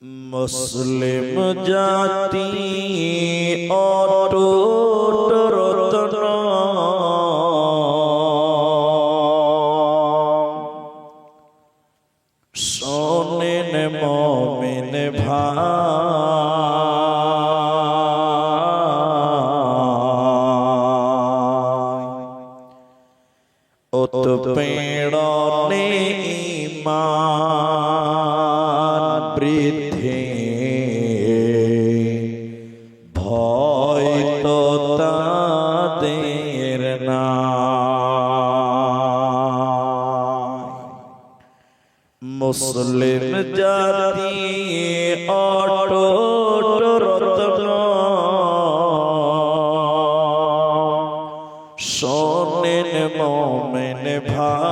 মুসলিম জাতি অটুট রতন, শোনেন মুমিন ভাই, উৎপীড়নে ঈমান বৃদ্ধি, ভয় তো তাদের নাই। মুসলিম জাতি অটুট রতন, শোনেন মুমিন ভাই,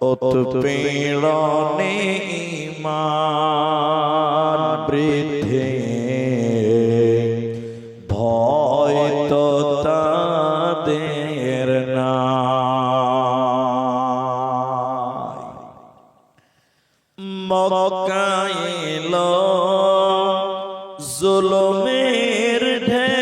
উৎপীড়নে ঈমান বৃদ্ধি, ভয় তো তাদের নাই। মক্কায় এলো জুলুমের ঢেউ,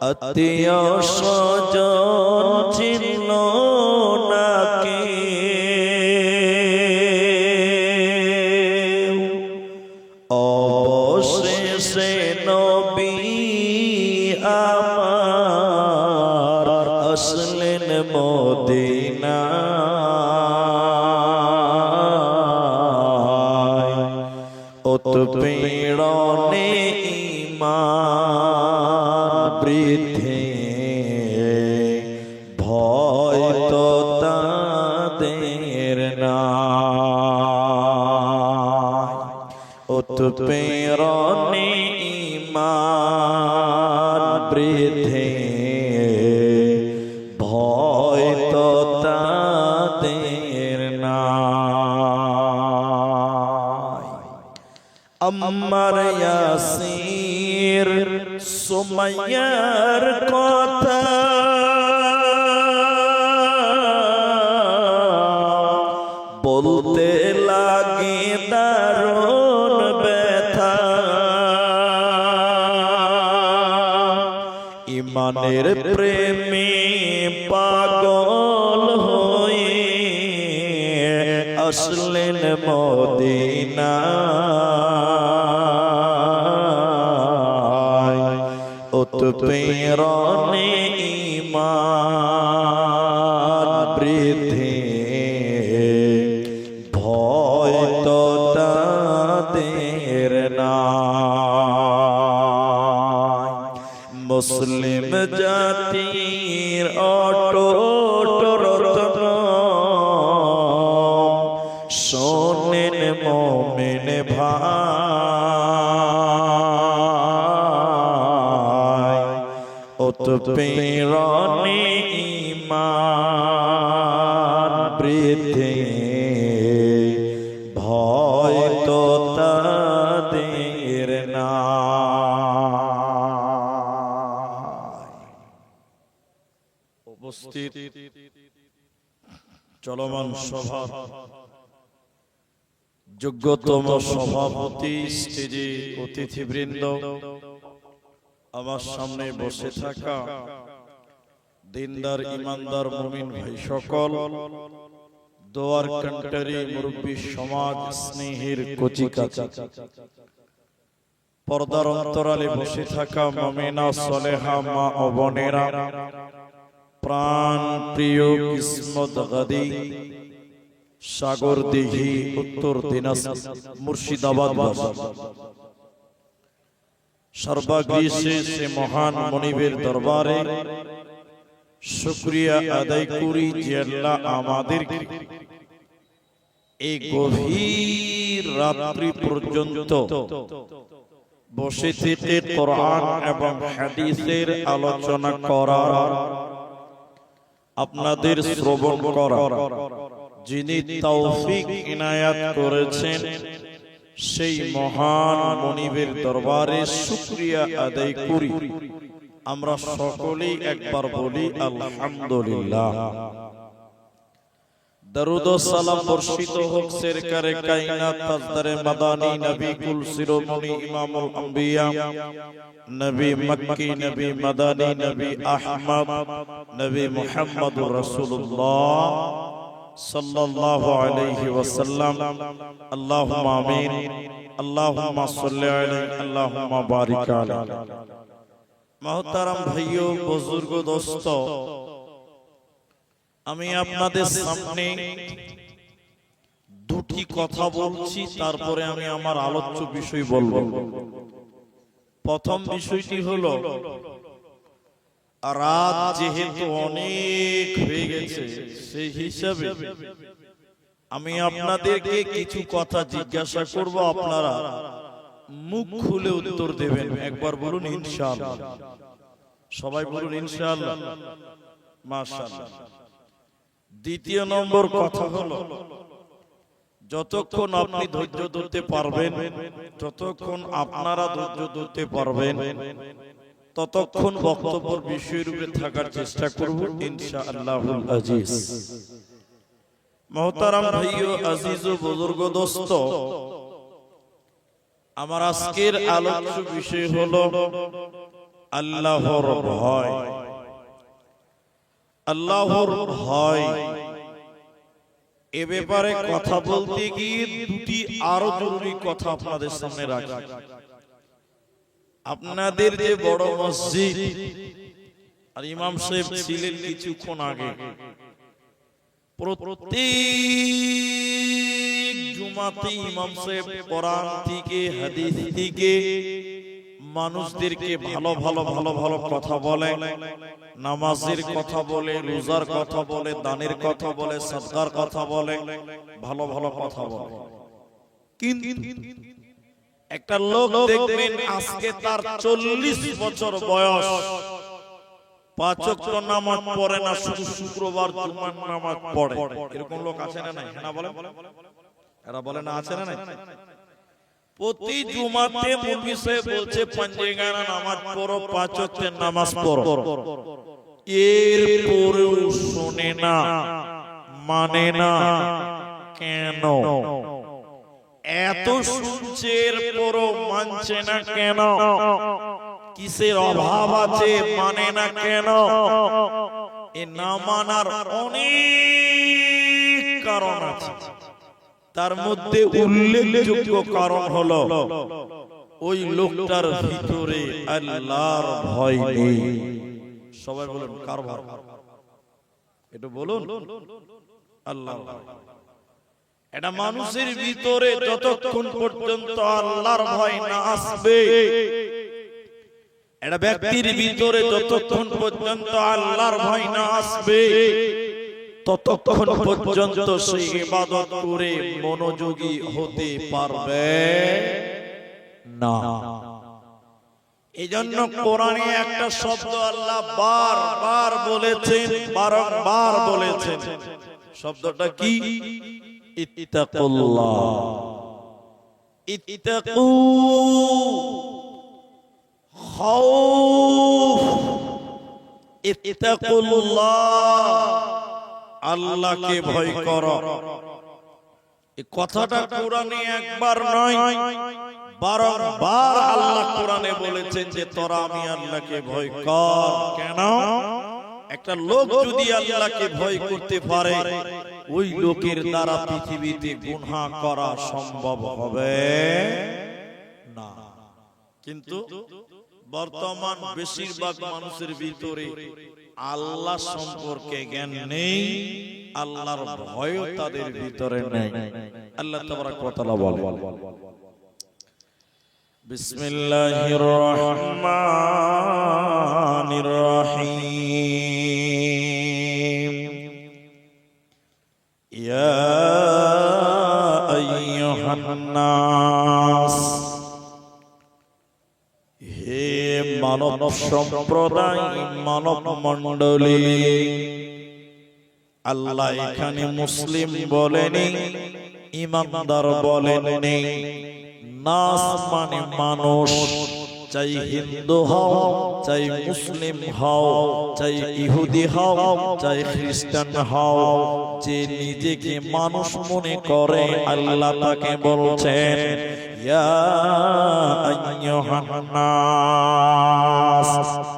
আত্মীয় স্বজন ছিল না কেউ, অবশেষে নবী আমার আসলেন মদিনায়, উৎপীড়নে ঈমান বৃদ্ধি, ভয় তো তাদের নাই। উৎপীড়নে ঈমান বৃদ্ধি, ভয় তো তাদের নাই। আম্মার ইয়াসির সুমাইয়ার কথা বলতে লাগে দারুণ ব্যথা, ঈমানের প্রেমে পাগল হয়ে আসলেন মদিনায়, উৎপীড়নে ঈমান বৃদ্ধি, ভয় তো তাদের নাই। মুসলিম জাতির অটুট রতন, শোনেন মুমিন ভাই, উৎপীড়নে ঈমান বৃদ্ধি, ভয় তো তাদের নাই। উপস্থিত চলমান সভা যোগ্যতম সভাপতি, স্টেজে অতিথিবৃন্দ, আমার সামনে বসে থাকা দিনদার ইমানদার মুমিন ভাই সকল, দোয়ার কান্ট্রি মুরব্বী সমাজ, স্নেহের কচিকাচা, পর্দার অন্তরালে বসে থাকা মুমিনা সালেহা মা ও বোনেরা, প্রাণ প্রিয় কিসমত গাদি সাগর দিঘি উত্তর দিনাজপুর মুর্শিদাবাদ, সর্বাগ্রে সে মহান মনিবের দরবারে শুকরিয়া আদায় করি যে আল্লাহ আমাদেরকে এই গভীর রাত্রি পর্যন্ত বসে থেকে কোরআন এবং হাদিসের আলোচনা করার, আপনাদের শ্রবণ করার যিনি তৌফিক ইনায়াত করেছেন, সেই মহান মনিবের দরবারে শুকরিয়া আদায় করি আমরা সকলেই একবার বলি আলহামদুলিল্লাহ। দরুদ ও সালাম বর্ষিত হোক সরকারে কায়নাত তাজদারে মাদানী নবী কুল শিরোমণি ইমামুল আম্বিয়া নবী মক্কি নবী মাদানী নবী আহমদ নবী মুহাম্মদুর রাসূলুল্লাহ সাল্লাল্লাহু আলাইহি ওয়াসাল্লাম। আল্লাহুম্মা আমিন। আল্লাহুম্মা সাল্লি আলাইহি আল্লাহুম্মা বারিক আলাইহি। মুহতারাম ভাইও বুজুর্গ দোস্ত, আমি আপনাদের সামনে দুটি কথা বলছি, তারপরে আমি আমার আলোচ্য বিষয় বলবো। প্রথম বিষয়টি হলো, রাত যেহেতু অনেক হয়ে গেছে, সেই হিসাবে আমি আপনাদেরকে কিছু কথা জিজ্ঞাসা করব, আপনারা মুখ খুলে উত্তর দেবেন। একবার বলুন ইনশাআল্লাহ। সবাই বলুন ইনশাআল্লাহ। মাশাআল্লাহ। দ্বিতীয় নম্বর কথা হলো, যতক্ষণ আপনি ধৈর্য ধরতে পারবেন, যতক্ষণ আপনারা ধৈর্য ধরতে পারবেন, ততক্ষণ বক্তব্যের বিষয়ের উপরে থাকার চেষ্টা করব ইনশাআল্লাহুল আজিজ। মুহতারাম ভাইও, আজিজ ও বুজুর্গ দোস্ত, আমার আজকের আলোচ্য বিষয় হলো আল্লাহর ভয়। আল্লাহর ভয় এ ব্যাপারে কথা বলতে গিয়ে দুটি আরো জরুরি কথা আপনাদের সামনে রাখি। আপনাদের যে বড় মসজিদ আর ইমাম সাহেব ছিলেন কিছুক্ষণ আগে, প্রত্যেক জুমাতে ইমাম সাহেব কোরআন থেকে হাদিস থেকে মানুষদেরকে ভালো ভালো ভালো ভালো কথা বলে, নামাজের কথা বলে, রোজার কথা বলে, দানের কথা বলে, সাদকার কথা বলে, ভালো ভালো কথা বলে। কিন্তু একটা লোক দেখবেন আজকে তার 40 বছর বয়স, 5 ওয়াক্ত নামাজ পড়ে না, শুধু শুক্রবার জুমার নামাজ পড়ে। এরকম লোক আছে না নাই? না বলেন, এরা বলে না আছে না নাই? প্রতি জুমাতে মুফতি সাহেব বলছে পাঁচেগানা নামাজ পড়ো, 5 ওয়াক্তের নামাজ পড়ো। এরপরেও শুনে না, মানে না। কেন? এত শুনছে এরপরও মানছে না কেন? কিসের অভাব আছে? মানে না কেন? এ না মানার অনেক কারণ আছে। তার মধ্যে উল্লেখযোগ্য কারণ হলো, ওই লোকটার ভিতরে আল্লাহর ভয় নেই। সবাই বলুন কার ভয়? একটু বলুন। আল্লাহর ভয়। এটা মানুষের ভিতরে যতক্ষণ পর্যন্ত আল্লাহর ভয় না আসবে, এটা ব্যক্তির ভিতরে যতক্ষণ পর্যন্ত আল্লাহর ভয় না আসবে, ততক্ষণ পর্যন্ত সে ইবাদত করে মনোযোগী হতে পারবে না। এজন্য কোরআনে একটা শব্দ আল্লাহ বারবার বলেছেন, বারবার বলেছেন। শব্দটা কি? ইত্তাকুল্লাহ। ইত্তাকু, খাউফ। ইত্তাকুল্লাহ, আল্লাহকে ভয় করো। এই কথাটা কোরআনে একবার নয়, বারবার আল্লাহ কোরআনে বলেছেন যে তোরা আমি আল্লাহকে ভয় কর। কেন? একটা লোক যদি আল্লাহকে ভয় করতে পারে, ওই লোকের দ্বারা পৃথিবীতে গুনাহ করা সম্ভব হবে না। কিন্তু বর্তমান বেশিরভাগ মানুষের ভিতরে আল্লাহ সম্পর্কে জ্ঞান নেই, আল্লাহর ভয়ও তাদের ভিতরে নেই। আল্লাহ তাবারাক ওয়া তাআলা বলেন, বিসমিল্লাহির রহমানির রহিম। ইয়া আইয়ুহান নাস, হে মানব সম্প্রদায়, মানব মণ্ডলী। আল্লাহ এখানে মুসলিম বলেনি, ইমানদার বলেননি। নাস মানে মানুষ, চাই হিন্দু হও, চাই মুসলিম হও, চাই ইহুদি হও, চাই খ্রিস্টান হও, যে নিজেকে মানুষ মনে করে আল্লাহ তাকে বলছেন ইয়া আইয়ুহান নাস,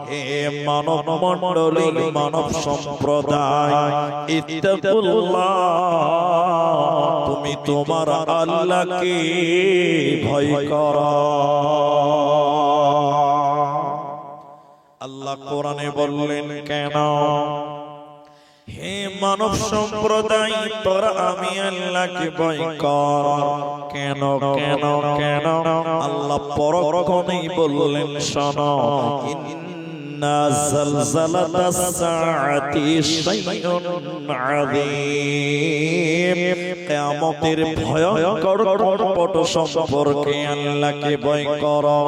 হে মানব মণ্ডলী, মানব সম্প্রদায়, ইত্তাকুল্লাহ, তুমি তোমার আল্লাহকে ভয় করো। আল্লাহ কোরআনে বললেন কেন? হে মানব সম্প্রদায়, তোরা আমি আল্লাহকে ভয় কর। কেন কেন কেন? আল্লাহ পরক্ষণেই বললেন শোনো, ইন্না যালজালাতাস সাআতি শাইউন আযীম, কিয়ামতের ভয়ঙ্কর কটকট সম্পর্কে আল্লাহকে ভয় করো।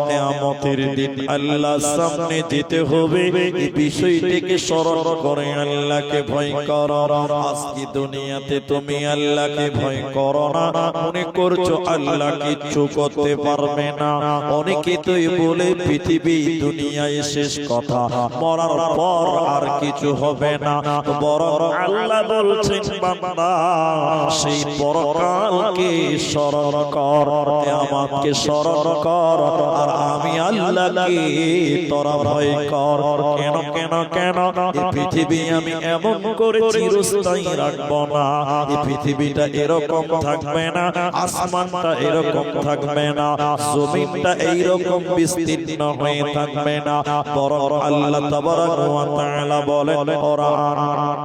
কিয়ামতের দিন আল্লাহর সামনে যেতে হবে, এই বিষয়টিকে স্মরণ করে আল্লাহকে ভয় করো। আজকে দুনিয়াতে তুমি আল্লাহকে ভয় করো না, মনে করছো আল্লাহ কিচ্ছু করতে পারবে না। অনেকে তো বলে পৃথিবী দুনিয়ায় শেষ কথা, মরার পর আর কিছু হবে না। বরং আল্লাহ বলছেন বান্দা, সেই পরকালকে স্মরণ কর, কিয়ামতকে স্মরণ কর, আর আমি আল্লাহকে তোরা ভয় কর। কেন কেন কেন? এই পৃথিবী আমি এমন করে চিরস্থায়ী রাখবো না। এই পৃথিবীটা এরকম থাকবে না, আসমানটা এরকম থাকবে না, জমিনটা এইরকম বিস্তীর্ণ হয়ে থাকবে না। বরং আল্লাহ তাবারাক ওয়া তাআলা বলেন কোরআন,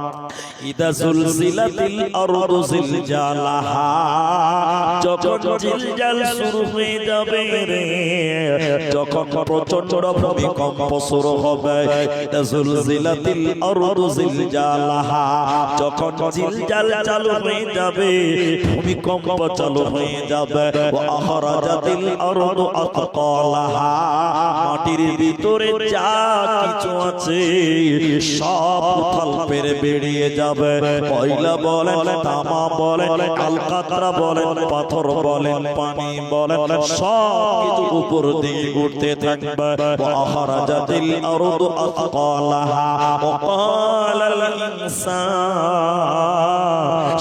ইদা যুলজিলাতিল আরদু জিলজালাহা, যখন জিলজাল শুরু হয়ে যাবে রে, যখন প্রচন্ড ভূমিকম্প শুরু হবে, ইদা যুলজিলাতিল আরদু জিলজালাহা, যখন জিলজাল চালু হয়ে যাবে, ভূমিকম্প চালু হয়ে যাবে, ওয়া আখরাজাতিল আরদু আতকালাহা, মাটির ভিতরে যা কিছু আছে সব উথাল পেরে বেরিয়ে যাবে। কয়লা বলেন, তামা বলেন, আলকাতরা বলেন, পাথর বলেন, পানি বলেন, সব কিছু উপর দিয়ে উঠতে থাকবে। ওয়া আখরাজাতিল আরদু আতকালাহা ওয়া ক্বালাল ইনসান,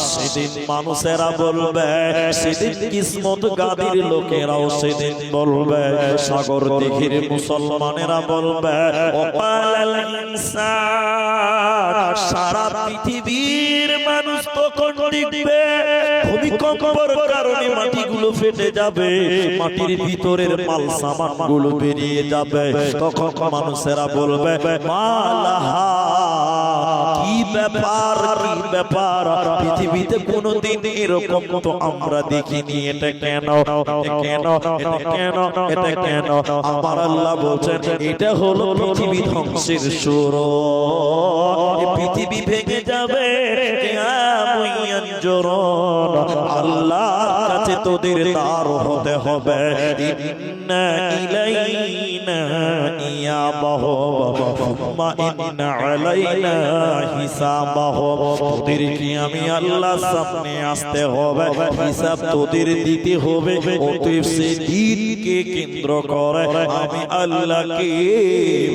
সেদিন মানুষেরা বলবে, সেদিন কিসমত গাদির লোকেরাও সেদিন বলবে, সাগর দিঘির মুসলমানেরা বলবে, ওয়া ক্বালাল ইনসান, সারা পৃথিবীর মানুষ তখন দেখবে ভূমিকম্পের কারণে মাটিগুলো ফেটে যাবে, মাটির ভিতরের মাল সামানগুলো বেরিয়ে যাবে। তখন মানুষেরা বলবে, মালাহা, কি ব্যাপার, কি ব্যাপার, পৃথিবীতে কোনোদিন এরকম তো আমরা দেখিনি, এটা কেন, এটা কেন, এটা কেন, এটা কেন? আমার আল্লাহ বলছেন এটা হলো পৃথিবী ধ্বংসের শুরু। পৃথিবী ভেঙে যাবে, আল্লাহর কাছে তোদের তার হতে হবে। ইন্না ইলাইনা ইয়াবাহুম সুম্মা ইন্না আলাইনা হিসাবাহুম, তোদেরকে আমি আল্লাহর সামনে আসতে হবে, হিসাব তোদের দিতে হবে। অতএব সেই দিনকে কেন্দ্র করে আমি আল্লাহকে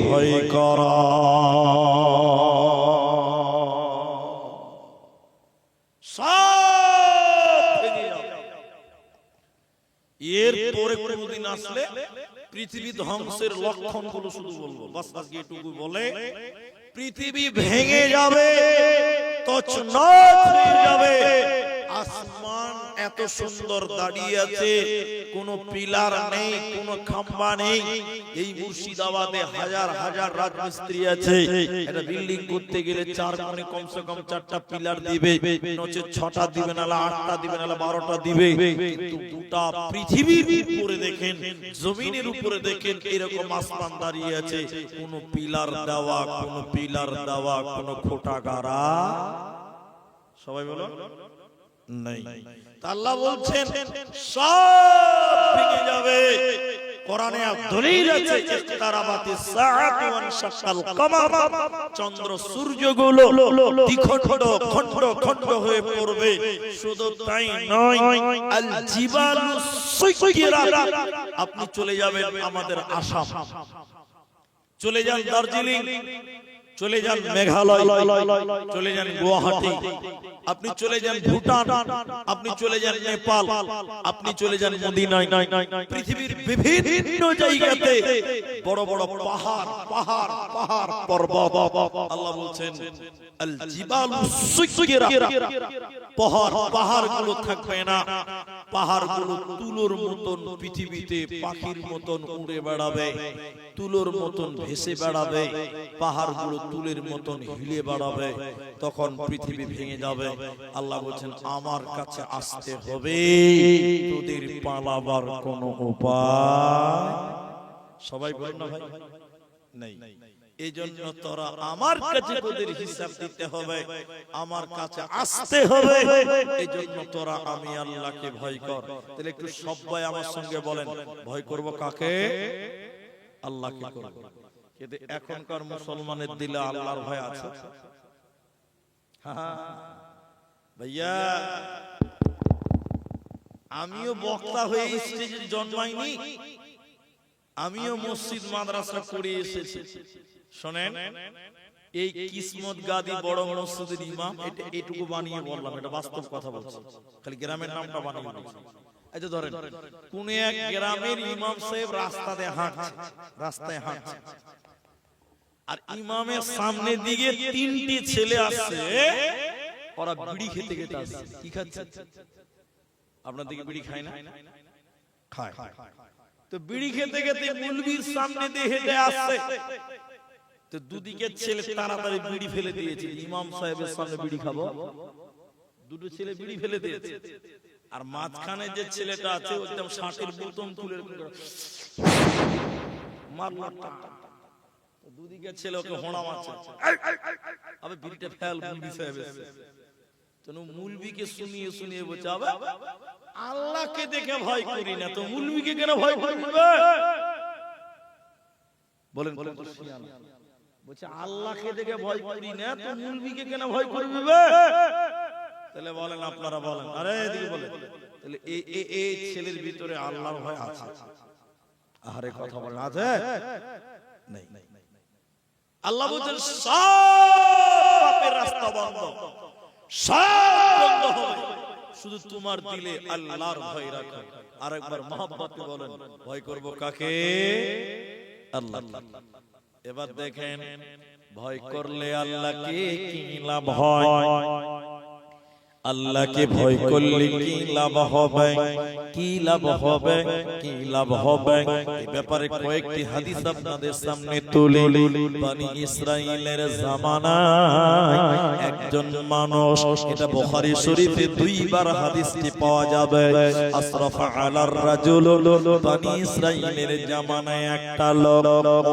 ভয় করা। এরপরে কোনদিন আসলে পৃথিবী ধ্বংসের লক্ষণ গুলো শুধু বলবো, বাস আজকে এটুকু বলে পৃথিবী ভেঙে যাবে, তছনছ হয়ে যাবে। আসমান এত সুন্দর দাঁড়িয়ে আছে, কোনো পিলার নেই, কোনো খাম্বা নেই। এই মুর্শিদাবাদে হাজার হাজার রাজমিস্ত্রি আছে, একটা বিল্ডিং করতে গেলে চার কোণে কমসে কম 4টা পিলার দিবে, নচে 6টা দিবে, না 8টা দিবে, না 12টা দিবে। কিন্তু গোটা পৃথিবীর উপরে দেখেন, জমিনের উপরে দেখেন, এরকম আসমান দাঁড়িয়ে আছে, কোনো পিলার দেওয়া, কোনো পিলার দেওয়া, কোনো খোটা গাড়া, সবাই বলো নাই। আল্লাহ বলছেন সব ভেঙে যাবে, কোরআনে দলিল আছে ইকতারাবাতিস সাআতু ওয়ানশাক্কাল কমার, চন্দ্র সূর্যগুলো দ্বিখণ্ড খণ্ড খণ্ড হয়ে পড়বে। শুধু তাই নয়, আল জিবালু সুইকিরাত, আপনি চলে যাবেন আমাদের আসাম, চলে যান দার্জিলিং, চলে যান মেঘালয়, চলে যান গুয়াহাটি, আপনি চলে যান ভুটান, আপনি চলে যান নেপাল, আপনি চলে যান মদিনায়, পৃথিবীর বিভিন্ন জায়গাতে বড় বড় পাহাড় পাহাড় পাহাড় পর্বত, আল্লাহ বলছেন আল জিবালু সুইকিরাত, পাহাড়গুলো থাকবে না, পাহাড়গুলো তুলোর মতন পৃথিবীতে পাখির মতন উড়ে বেড়াবে, তুলোর মতন ভেসে বেড়াবে, পাহাড়গুলো তুলের মতন হিলে বেড়াবে, তখন পৃথিবী ভেঙে যাবে। আল্লাহ বলছেন আমার কাছে আসতে হবে, তোদের পালাবার কোনো উপায়। সবাই বলেন না ভাই নেই। এই জন্য তোরা আমার কাছে তোদের হিসাব দিতে হবে, আমার কাছে আসতে হবে। এই জন্য তোরা আমি আল্লাহকে ভয় কর। তাহলে একটু সবাই আমার সঙ্গে বলেন, ভয় করব কাকে? আল্লাহকে করব। কিন্তু এখনকার মুসলমানের দিলে আল্লাহর ভয় আছে? হ্যাঁ ভাইয়া, আমিও বক্তা হয়ে স্টেজে জন্মাইনি, আমিও মসজিদ মাদ্রাসা করে এসেছি। শোনেন, এই কিসমত গাদি বড় মসজিদের ইমাম, এটা এটুকু বানিয়ে বললাম, এটা বাস্তব কথা বলছি, খালি গ্রামের নামটা বানিয়ে বলছি। আচ্ছা ধরেন, কোন এক গ্রামের ইমাম সাহেব রাস্তায় হাঁটছে, আর ইমামের সামনে দিকে তিনটি ছেলে আসছে, ওরা বিড়ি খেতে খেতে আসছে। কি খাচ্ছে? আপনার দিকে বিড়ি খায় না? খায়। তো বিড়ি খেতে খেতে মুলবির সামনে দিয়ে হেঁটে আসছে, তো দুদিকে ছেলে তাড়াতাড়ি বিড়ি ফেলে দিয়েছে। ইমাম সাহেবের সামনে বিড়ি খাবো, দুটো ছেলে বিড়ি ফেলে দিয়েছে, আর মাঝখানে যে ছেলেটা আছে একদম ষাটের বোতম তুলে মারলো। দুদিকে ছেলে ওকে হোঁড়া মারছে, আবে বিড়িটা ফেল, মুলবি সাহেব এসেছে। মুলবিকে শুনিয়ে শুনিয়ে বলছে, আবে আল্লাহকে দেখে ভয় করি না, তো মুলবিকে কেন ভয় করবে? বলেন বলছে আল্লাহকে দেখে ভয় করি না, তো মুলবিকে কেন ভয় করবে? তাহলে বলেন, আপনারা বলেন, আরে এদিকে বলেন, তাহলে এই ছেলের ভিতরে আল্লাহর ভয় আছে? আরে কথা বলেন, আছে? নাই। আল্লাহ বলেন সব পাপের রাস্তা বন্ধ, সব বন্ধ হবে, শুধু তোমার দিলে আল্লাহর ভয় রাখো। আরেকবার মহব্বতে বলেন, ভয় করব কাকে? আল্লাহ। এবার দেখেন, ভয় করলে আল্লাহকে কি লাভ হয়? আল্লাহকে ভয় করলে কি লাভ হবে? কি লাভ হবে? কি লাভ হবে? এই ব্যাপারে কয়েকটি হাদিস আপনাদের সামনে তুলে। বনি ইসরাইলের জামানায় একজন মানুষ, এটা বুখারী শরীফে দুইবার হাদিসটি পাওয়া যাবে, আসরাফা আলার রাজুল, বনি ইসরাইলের জামানায় একটা লোক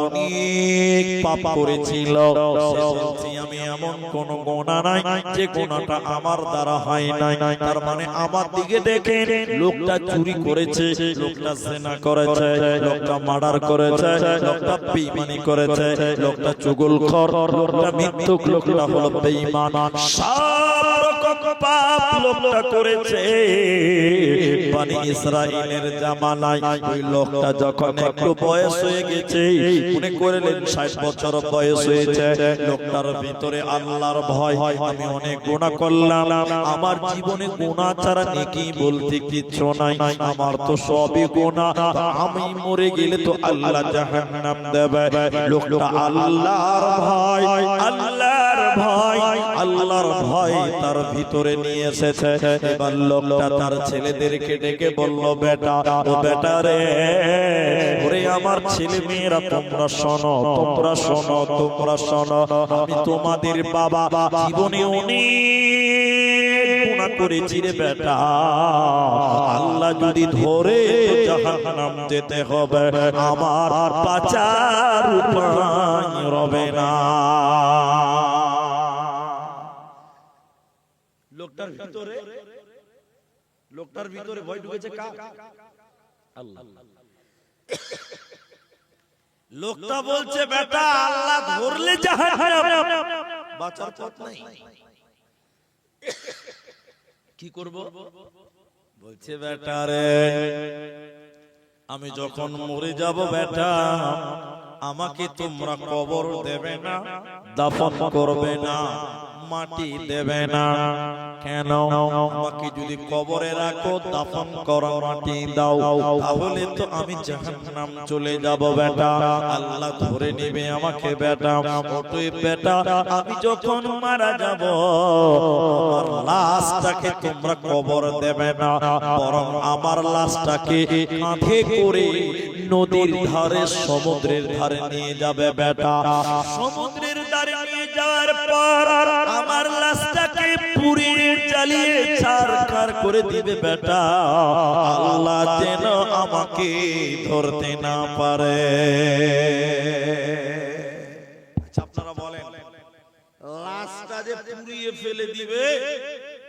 অনেক পাপ করেছিল। সে বলছে আমি এমন কোন গুনাহ নাই যে গুনাহটা আমার দ্বারা হয় নাই। তার মানে আমার দিকে দেখে লোকটা চুরি করেছে, লোকটা জিনা করেছে, লোকটা মার্ডার করেছে, লোকটা বেঈমানি করেছে, লোকটা চুগলখোর, লোকটা মিথ্যুক, লোকটা হলো বেঈমান, সব রকম পাপ লোকটা করেছে। বনি ইসরাইলের জামানায় ওই লোকটা যখন একটু বয়স হয়ে গেছে, মনে করলেন 60 বছর বয়স হয়েছে, লোকটার ভিতরে আল্লাহর ভয়, আমি অনেক গুনাহ করলাম, আমার জীবনে গুনাহ ছাড়া নেকি বলতে কিছু নাই, আমার তো সবই গুনাহ, আমি মরে গেলে তো আল্লাহ জাহান্নাম দেবে। লোকটা আল্লাহর ভয়, আল্লাহর ভয়, আল্লাহর ভয় তার ভিতরে নিয়ে এসেছে। এবার লোকটা তার ছেলেদেরকে ডেকে বলল, বেটা, ও বেটা রে, ওরে আমার ছেলে মেয়েরা, তোমরা শোনো, তোমরা শোনো, তোমরা শোনো, আমি তোমাদের বাবা, জীবনে অনেক গুনাহ করেছি রে বেটা, আল্লাহ যদি ধরে জাহান্নাম যেতে হবে, আমার বাঁচার উপায় রবে না। লোকটার ভিতরে ভয় ঢুকেছে কার? আল্লাহ। লোকটা বলছে বেটা আল্লাহ ধরলে জাহান্নাম, বাঁচার পথ নাই, কি করব? বলছে বেটা রে আমি যখন মরে যাব বেটা আমাকে তোমরা কবর দেবে না, দাফন করবে না, মাটি দেবে না। কেন? আমাকে যদি কবরে রাখো, দাফন করো, মাটি দাও, তাহলে তো আমি জাহান্নাম চলে যাব বেটা, আল্লাহ ধরে নেবে আমাকে বেটা। অতএব বেটা আমি যখন মারা যাব আমার লাশটাকে তোমরা কবর দেবে না, বরং আমার লাশটাকে কাঁধে করে নদীর ধারে সমুদ্রের ধারে নিয়ে যাবে বেটা। সমুদ্রের ধারে নিয়ে যাওয়ার পর আমার লাশটাকে পুড়িয়ে জ্বালিয়ে ছারখার করে দিবে বেটা, আল্লাহ যেন আমাকে ধরতে না পারে। আপনারা বলেন লাশটা যে পুড়িয়ে ফেলে দিবে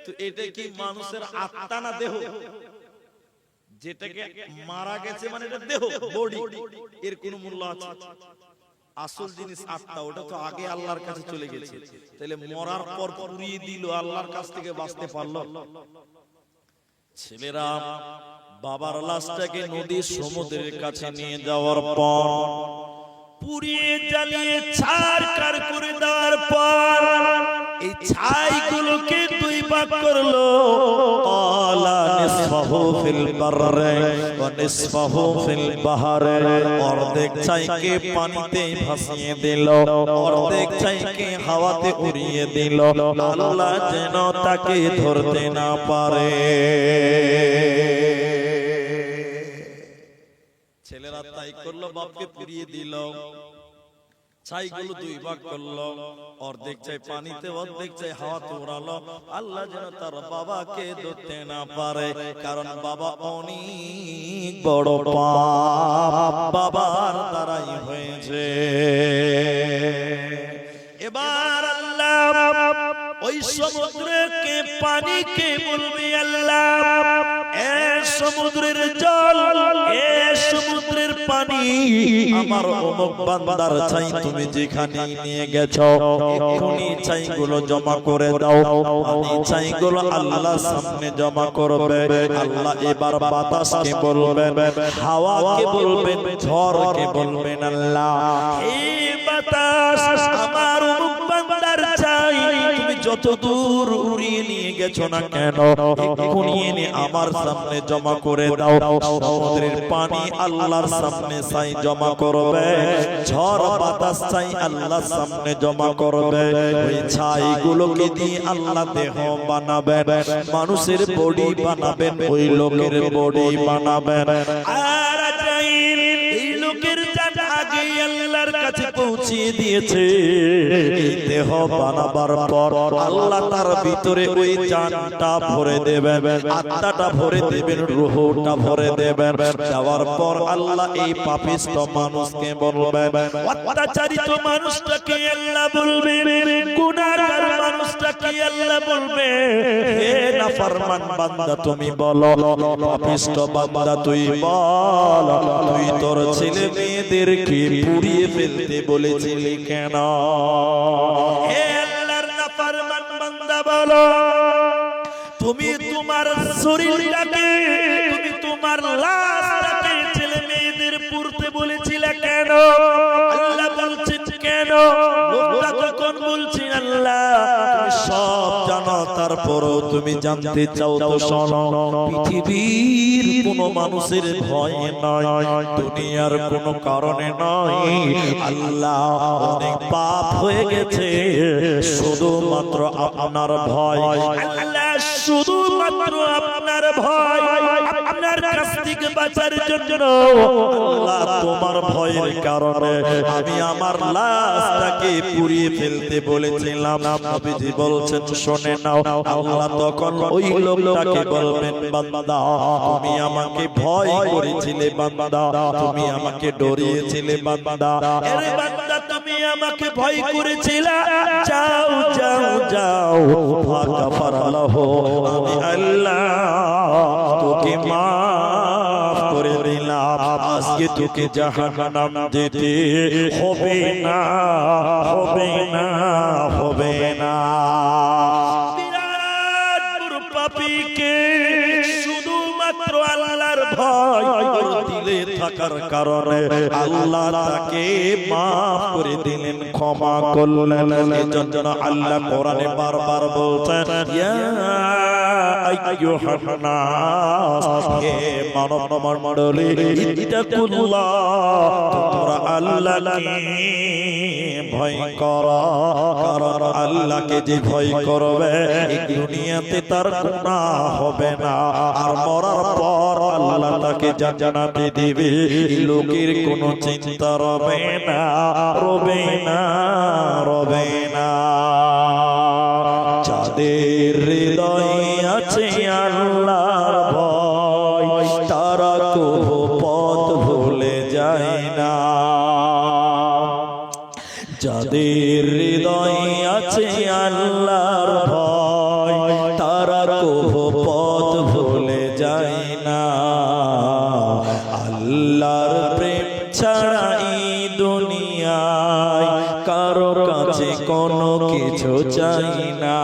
তো এটা কি মানুষের আত্মা না দেহ? যেটাকে মারা গেছে মানে এটা দেহ, বডি, এর কোন মূল্য আছে? আসল জিনিস আত্মা, ওটা তো আগে আল্লাহর কাছে চলে গেছে। তাহলে মরার পর পুড়িয়ে দিল, আল্লাহর কাছ থেকে বাঁচতে পারলো? ছেলেরা বাবার লাশটাকে নদীর সমুদ্রের কাছে নিয়ে যাওয়ার পর পুড়িয়ে জ্বালিয়ে ছারখার করে দেওয়ার পর এই ছাইগুলোকে দুই ভাগ করলো, আলা নিসফাহু ফিল বাররে ওয়া নিসফাহু ফিল বাহরে। অর্ধেক ছাইকে পানিতে ভাসিয়ে দিল, অর্ধেক ছাইকে হাওয়াতে উড়িয়ে দিল, আল্লাহ যেন তাকে ধরতে না পারে। ছেলেরা তাই করলো, বাপকে পুড়িয়ে দিল, ছাইগুলো দুই ভাগ করলো, অর্ধেক ছাই পানিতে, অর্ধেক ছাই হাওয়াতে উড়ালো, আল্লাহ যেন তার বাবাকে ধরতে না পারে। কারণ বাবা অনেক বড় পাপ বাবার দ্বারাই হয়েছে। এবার আল্লাহ ওই সমুদ্রকে পানিকে বলবে, আল্লাহ এ সমুদ্রের জল, এ সমুদ্রের পানি, আমার অমুক বান্দার ছাই তুমি যেখানে নিয়ে গেছো এখনি ছাইগুলো জমা করে দাও। পানি ছাইগুলো আল্লাহর সামনে জমা করবে। আল্লাহ এবার বাতাসকে বলবেন, হাওয়াকে বলবেন, ঝড়কে বলবেন, আল্লাহ এই বাতাস আমার অমুক বান্দার ছাই তুমি যত দূর উড়িয়ে নিয়ে গেছো না কেন এখনি এনে আমার সামনে জমা করে দাও। সমুদ্রের পানি আল্লাহর সামনে ছাই জমা করবে, ঝড় বাতাস ছাই আল্লাহর সামনে জমা করবে। ওই ছাইগুলোকে দিয়ে আল্লাহ দেহ বানাবেন, মানুষের বডি বানাবেন, ওই লোকের বডি বানাবেন। আর এই লোকের জান আগে আল্লাহর কাছে পৌঁছিয়ে দিয়েছে। এই দেহ বানাবার পর আল্লাহ তার ভিতরে ওই জানটা ভরে দেবেন, আত্মাটা ভরে দেবেন, রূহটা ভরে দেবেন। যাওয়ার পর আল্লাহ এই পাপিষ্ট মানুষকে বলবেন, অত্যাচারিত মানুষটাকে আল্লাহ বলবেন, গুনাহগার মানুষটাকে আল্লাহ বলবে, হে নাফরমান বান্দা তুমি বলো, পাপিষ্ট বান্দা তুই বল, তুই তোর ছেলে মেয়েদেরকে পুড়িয়ে ফেলতে বলেছিলি কেন? হে আল্লাহর নাফরমান বান্দা বলো, তুমি তোমার শরীরটাকে, তুমি তোমার লাশটাকে ছেলে মেয়েদের পুড়তে বলেছিলে কেন? আল্লাহ বলছেন কেন? লোকটা তখন বলছে, আল্লাহ তুমি সব জানো, তারপরও তুমি জানতে চাও তো শোনো। পৃথিবীর কোনো মানুষের ভয় নয়, দুনিয়ার কোনো কারণে নয়, আল্লাহ অনেক পাপ হয়ে গেছে, শুধুমাত্র আপনার ভয়, আল্লাহ শুধুমাত্র আপনার ভয়, আপনার কাছ থেকে বাঁচার জন্য আল্লাহ তোমার ভয়ের কারণে আমি আমার লাশটাকে পুড়িয়ে ফেলতে বলেছিলাম। নবীজি বলছেন শুনে নাও। আল্লাহ তখন ওই লোকটাকে বলবেন, বান্দা তুমি আমাকে ভয় করেছিলে, বান্দা তুমি আমাকে ডরিয়েছিলে, বান্দা আরে বান্দা তুমি আমাকে ভয় করেছিলে, যাও যাও যাও, ফাগাফারালাহু, আমি আল্লাহ তোকে মাফ করে দিলাম। আজকে তোকে জাহান্নাম যেতে হবে না, হবে না, হবে না। বিরাট বড় পাপীকে শুধুমাত্র আল্লাহর ভয় দিলে থাকার কারণে আল্লাহ তাকে মাফ করে দিলেন, ক্ষমা করলেন। এজন্য আল্লাহ কোরআনে বারবার বলছেন, ইয়া আইয়ুহান নাস, হে মানব মণ্ডলী, ইত্তাকুল্লাহ, তোমরা আল্লাহকে ভয় করো। কারণ আল্লাহকে যে ভয় করবে এই দুনিয়াতে তার গুনাহ হবে না, আর মরার পর আল্লাহ তাকে জান্নাতে দিবে। লোকের কোনো চিন্তা রবে না, রবে না, রবে না। যাদের হৃদয়ে আছে আল্লাহর ভয়, তারা কভু পথ ভুলে যায় না। যাদের হৃদয়ে আছে আল্লাহর ভয়, তারা কভু পথ ভুলে যায় না। আল্লাহর প্রেম ছাড়া এই দুনিয়ায় কারো কাছে কোনো কিছু চাই না।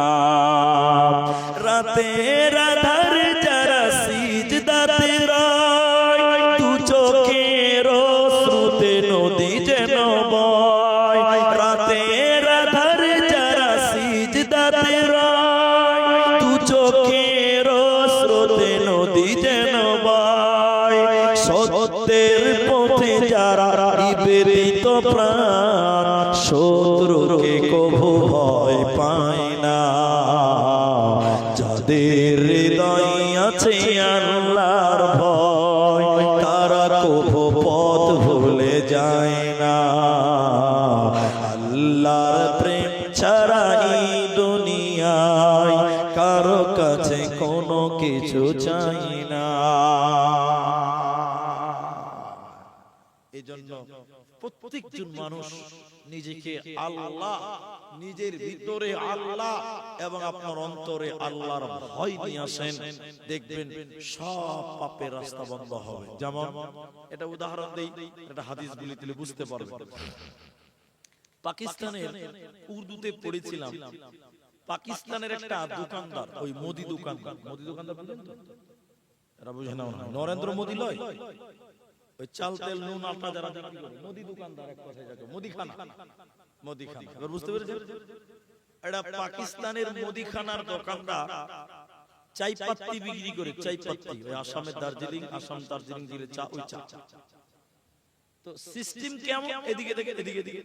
রাতের আধার যারা সিজদাতে রয়, দু চোখের অশ্রুতে নদী যেন বয়। রাতের আধার যারা সিজদাতে রয়, দু চোখের অশ্রুতে নদী যেন বয়। সত্যের পথে যারা নিবেদিত প্রাণ, শত্রুকে কভু ভয় পায় না। যাদের হৃদয়ে আছে আল্লাহর ভয়, তারা কভু পথ ভুলে যায় না। আল্লাহর প্রেম ছাড়া এই দুনিয়ায় কারো কাছে কোনো কিছু চাই না। এজন্য প্রত্যেকজন মানুষ নিজেকে আল্লাহ, নিজের ভিতরে আল্লাহ এবং আপনার অন্তরে আল্লাহর ভয় নিয়ে আসেন, দেখবেন সব পাপের রাস্তা বন্ধ হবে। যেমন এটা উদাহরণ দেই, এটা হাদিসগুলি দিলে বুঝতে পারবেন। পাকিস্তানের উর্দুতে পড়েছিলাম, পাকিস্তানের একটা দোকানদার, ওই মোদি দোকানদার, মোদি দোকানদার বুঝেন তো? এরা বুঝে না, নরেন্দ্র মোদি লয়, ওই চাল তেল নুন আটা যারা বিক্রি করে, মোদি দোকানদার, এক কথায় যাকে মুদিখানা, মুদিখানা। এবার বুঝতে পেরেছেন? এটা পাকিস্তানের মুদিখানার দোকানদার চাই পাত্তি বিক্রি করে, চাই পাত্তি, ওই আসামের দার্জিলিং, আসাম দার্জিলিং জেলে চা, ওই চা। তো সিস্টেম কেমন? এদিকে দেখে, এদিকে দিকে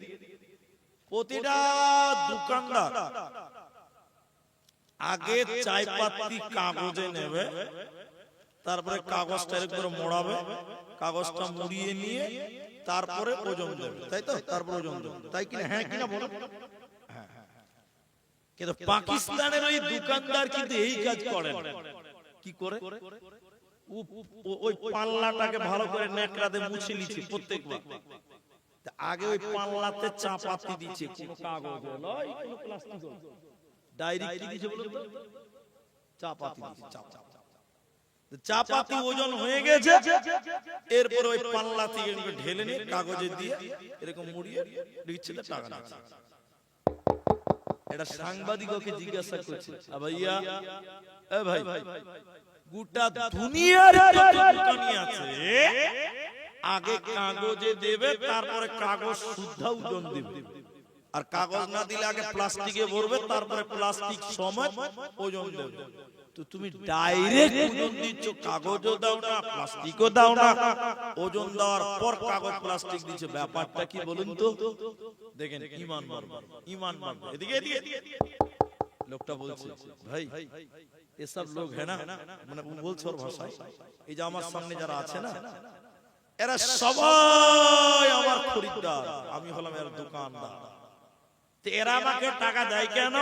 প্রতিটা দোকানদার আগে চাই পাত্তি কাগজে নেবে, তারপরে কাগজটা একবার মোড়াবে, কাগজটা মুড়িয়ে নিয়ে তারপরে ওজন দেবে, তাই তো? তারপর ওজন দেবে, তাই কিনা? হ্যাঁ কিনা বলো? কিন্তু পাকিস্তানের ওই দোকানদার কিন্তু এই কাজ করে না। কি করে? ওই পাল্লাটাকে ভালো করে নেকড়াতে মুছে নিচ্ছে প্রত্যেকবার। আগে ওই পাল্লাতে চা পাতি দিচ্ছে, কোনো কাগজ নয়, কোনো প্লাস্টিক নয়, ডাইরেক্ট কি দিচ্ছে বলো তো? চা পাতি দিচ্ছে। চা পাতি ওজন হয়ে গেছে, এরপর ওই পাল্লা থেকে ঢেলে নিয়ে কাগজে দিয়ে এরকম মুড়িয়ে দিচ্ছে, টাকা দিচ্ছে। এটা সাংবাদিককে জিজ্ঞাসা করছে, ভাইয়া, এ ভাই, গোটা দুনিয়ার যত দোকানি আছে আগে কাগজে দেবে, তারপরে কাগজ শুদ্ধ ওজন দেবে, আর কাগজ না দিলে আগে প্লাস্টিকে ভরবে, তারপরে প্লাস্টিক সমেত ওজন দেবে। তো তুমি ডাইরেক্ট ওজন দিচ্ছ, কাগজও দাও না, প্লাস্টিকও দাও না, ওজন দেওয়ার পর কাগজ প্লাস্টিক দিচ্ছে, ব্যাপারটা কি বলুন তো? দেখেন, ঈমান মারবে, ঈমান মারবে। এদিকে এদিকে লোকটা বলছে, ভাই এসব লোক হ্যাঁ না, মানে বলছে ওর ভাষায়, এই যে আমার সামনে যারা আছে না, এরা সবাই আমার খরিদ্দার, আমি হলাম এর দোকানদার। তো এরা আমাকে টাকা দেয় কেন?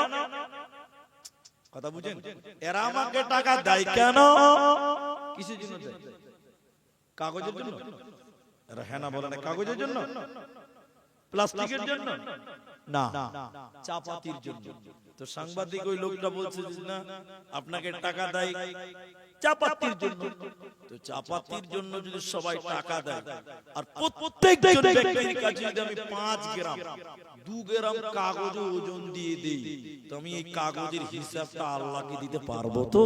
কথা বুঝেন? এরা আমাকে টাকা দেয় কেন? কিসের জন্য দেয়? কাগজের জন্য? এরা হ্যাঁ না বলে না, কাগজের জন্য, প্লাস্টিকের জন্য না, চা পাতির জন্য। তো সাংবাদিক ওই লোকটা বলছে না, আপনাকে টাকা দেয় চাপাতির জন্য। তো চাপাতির জন্য যদি সবাই টাকা দেয় আর প্রত্যেকজন ব্যক্তির কাছে যদি আমি 5 গ্রাম 2 গ্রাম কাগজ ওজন দিয়ে দেই, তো আমি এই কাগজের হিসাবটা আল্লাহকে দিতে পারবো তো?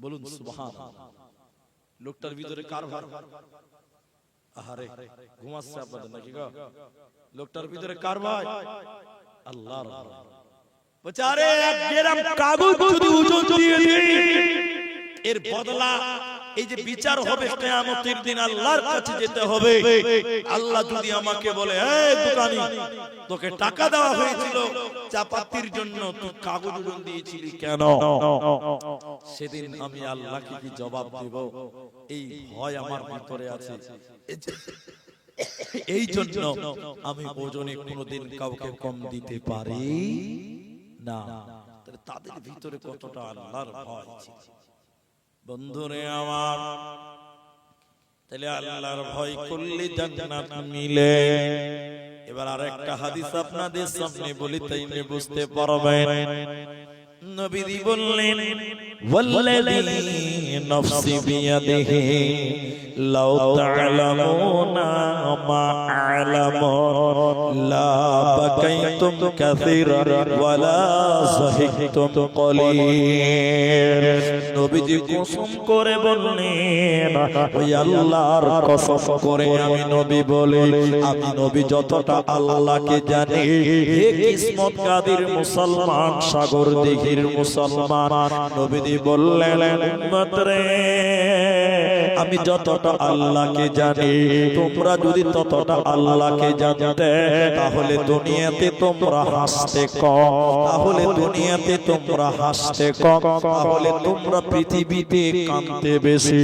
বলুন সুবহানাল্লাহ। লোকটার ভিতরে কার ভার? আহারে ঘুমাচ্ছে আপনাদের নাকি গো? লোকটার ভিতরে কার ভাই? আল্লাহর ভাই। বেচারে 1 গ্রাম কাগজ যদি ওজন দিয়ে দেই, এর বদলা এই যে বিচার হবে কিয়ামতের দিন, আল্লাহর কাছে যেতে হবে। আল্লাহ যদি আমাকে বলে, এই দোকানি, তোকে টাকা দেওয়া হয়েছিল চাপাতির জন্য, তুই কাগজ ওজন দিয়েছিলি কেন? সেদিন আমি আল্লাহকে কি জবাব দেব? এই ভয় আমার ভিতরে আছে। এই জন্য আমি ওজনে কোনোদিন কাউকে কম দিতে পারি না। তাদের ভিতরে কতটা আল্লাহর ভয় ছিল বন্ধুরে আমার। তাহলে আল্লাহর ভয় করলে জান্নাত মিলে। এবার আরেকটা হাদিস আপনাদের সামনে বলি, তাইলে বুঝতে পারবেন। নবীজি বললেন, ওয়াল্লাযী নাফসি বিয়াদিহি লাউ তা'লামুনা মা আ'লামু লা বাকাইতুম কাসীরান ওয়া লা যাহিকতুম কলিল। নবীজি কসম করে বললেন, ওই আল্লাহর কসম করে আমি নবী বলি, আমি নবী যতটা আল্লাহকে জানি, হে কিসমত কাদির মুসলমান, সাগর দিঘির মুসলমান, নবীজি বললেন, উম্মত রে, আমি যতটা আল্লাহকে জানি, তোমরা যদি ততটা আল্লাহকে জানতে, তাহলে দুনিয়াতে তোমরা হাসতে কম, তাহলে দুনিয়াতে তোমরা হাসতে কম, তাহলে তোমরা পৃথিবীতে কাঁদতে বেশি।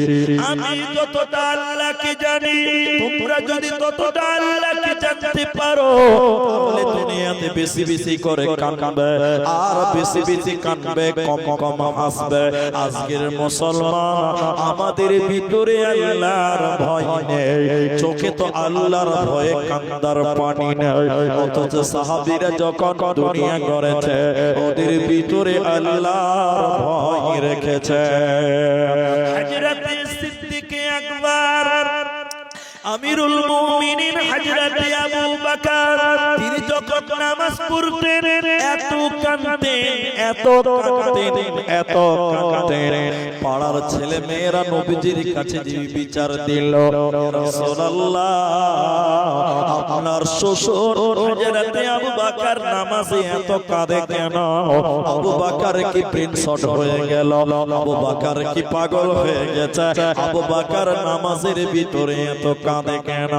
আমি যতটা আল্লাহকে জানি, তোমরা যদি ততটা আল্লাহকে জানতে পারো, তাহলে দুনিয়াতে বেশি বেশি করে কাঁদবে, আর বেশি বেশি কাঁদবে, কম কম হাসবে। আজকের মুসলমান, আমাদের ভিতরে আল্লাহর ভয় নেই, চোখে তো আল্লাহর ভয়ে কান্দার পানি নেই। অথচ সাহাবীরা যখন দুনিয়া গড়েছে, ওদের ভিতরে আল্লাহর ভয় রেখেছে। হযরত সিদ্দিক আকবর, আমিরুল মুমিনিন হযরত আবু বকর, তিনি যখন নামাজ পড়তেন এত কাঁদতেন, এত কাঁদতেন, এত কাঁদতেন, পাড়ার ছেলে মেয়েরা নবীজির কাছে যে বিচার দিল, রাসূলুল্লাহ, আপনার শ্বশুর হযরত আবু বকর নামাজে এত কাঁদে কেন? আবু বকর কি ব্রেন শট হয়ে গেল? আবু বকর কি পাগল হয়ে গেছে? আবু বকর নামাজের ভিতরে এত কাঁদে কেন?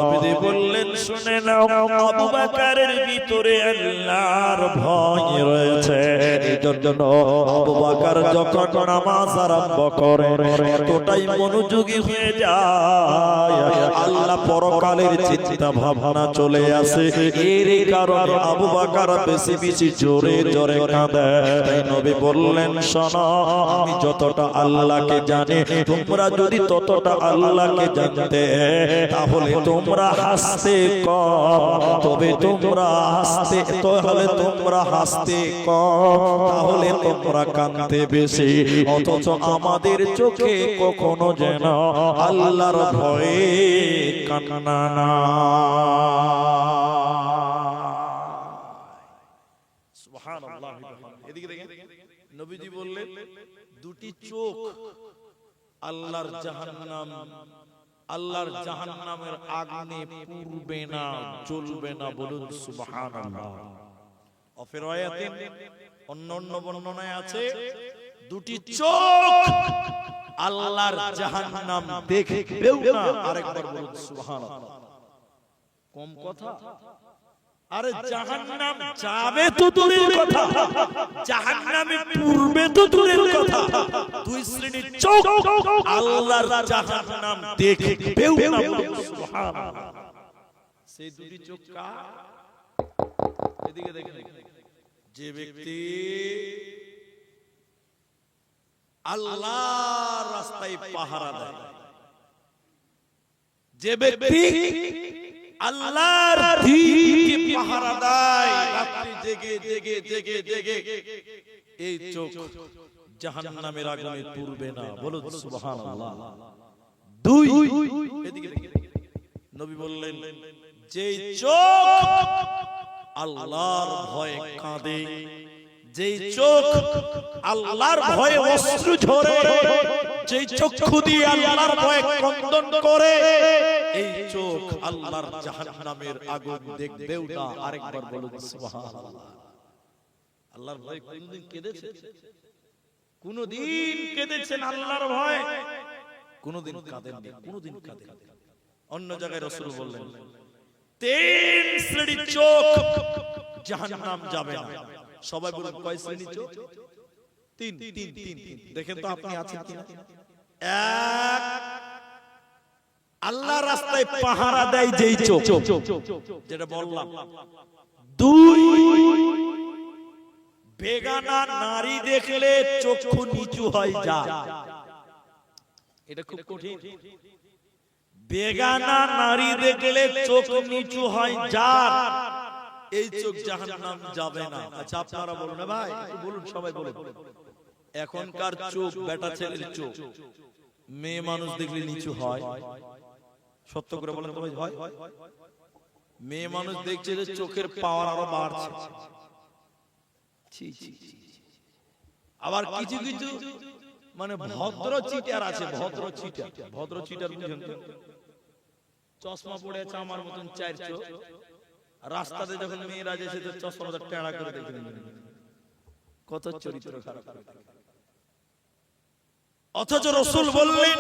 নবীজি বললেন, শুনে নাও, আবু বকরের ভিতরে আল্লাহর ভয় রয়েছে। এজন্য আবু বকর যখন নামাজ আরম্ভ করে, এতটাই মনোযোগী হয়ে যায়, আল্লাহ পরকালের চিন্তা ভাবনা চলে আসে। এর কারণে আবু বকর বেশি বেশি জোরে জোরে কাঁদে। তাই নবী বললেন, শোনো, আমি যতটা আল্লাহকে জানি, তোমরা যদি ততটা আল্লাহকে জানতে, তাহলে তোমরা হাসতে কম, তবে তোমরা হাসতে, তাহলে তোমরা হাসতে কম, তাহলে তোমরা কাঁদতে বেশি। অথচ আমাদের চোখে কখনো যেন আল্লাহর ভয়ে কান্না না। সুবহানাল্লাহ। এদিকে দেখেন, নবীজি বললেন, দুটি চোখ আল্লাহর জাহান্নাম, আল্লাহর জাহান্নামের আগুনে পুড়বে না, জ্বলবে না। বলুন সুবহানাল্লাহ। অফিরায়াতে অন্য বর্ণনায় আছে, দুটি চোখ আল্লাহর জাহান্নাম দেখবেও না। আরেকবার বলুন সুবহানাল্লাহ। কম কথা? আরে জাহান্নাম যাবে তো দূরের কথা, জাহান্নামে পূর্বে তো দূরের কথা, দুই শ্রেণীর চোখ আল্লাহর জাহান্নাম দেখবেও না। সুবহানাল্লাহ। সেই দুটি চোখ কার? এদিকে দেখেন, যে ব্যক্তি আল্লাহর রাস্তায় পাহারা দেয়, যে ব্যক্তি আল্লাহর দ্বীনকে পাহারা দেয়, রাত্রি জেগে জেগে জেগে জেগে, এই চোখ জাহান্নামের আগুনে পুড়বে না। বলুন সুবহানাল্লাহ। দুই, এদিকে নবী বললেন, যে চোখ আল্লাহর ভয়ে কাঁদে, যে চোখ আল্লাহর ভয়ে অশ্রু ঝরে, যে চক্ষু দিয়ে আল্লাহর ভয়ে ক্রন্দন করে, এই চোখ আল্লাহর জাহান্নামের আগুন দেখবেও না। আরেকবার বলুন সুবহানাল্লাহ। আল্লাহর ভয়ে কোনদিন কেঁদেছেন? কোনদিন কেঁদেছেন আল্লাহর ভয়ে? কোনদিন কাঁদেননি, কোনদিন কাঁদেননি। অন্য জায়গায় রাসূল বললেন, তিন শ্রেণীর চোখ জাহান্নাম যাবে না। সবাই বলুন কয় শ্রেণীর চোখ? তিন। দেখেন তো আপনি আছেন কিনা। এক, আল্লাহর রাস্তায় পাহারা দেয় যেই চোখ, যেটা বললাম। দুই, বেগানা নারী দেখলে চক্ষু নিচু হয়ে যায়। এটা খুব কঠিন। বেগানা নারী দেখলে চোখ নিচু হয় যার, এই চোখ জাহান্নাম যাবে না। আচ্ছা আপনারা বলুন না ভাই, বলুন সবাই বলুন। এখনকার চোখ, বেটা ছেলের চোখ মেয়ে মানুষ দেখলে নিচু হয়? সত্য করে বলেন তো ভাই, হয়? মেয়ে মানুষ দেখছে যে চোখের পাওয়ার আরো বাড়ছে। আবার কিছু কিছু মানে ভদ্র চিটার আছে, ভদ্র চিটার বুঝেন তো? চশমা পড়ে আছে আমার মতন চার চোখ, রাস্তাতে যখন মেয়েরা যেছে তো চশমাটা টেড়া করে দেখে নেন, কত চরিত্র খারাপ। অথচ রাসূল বললেন,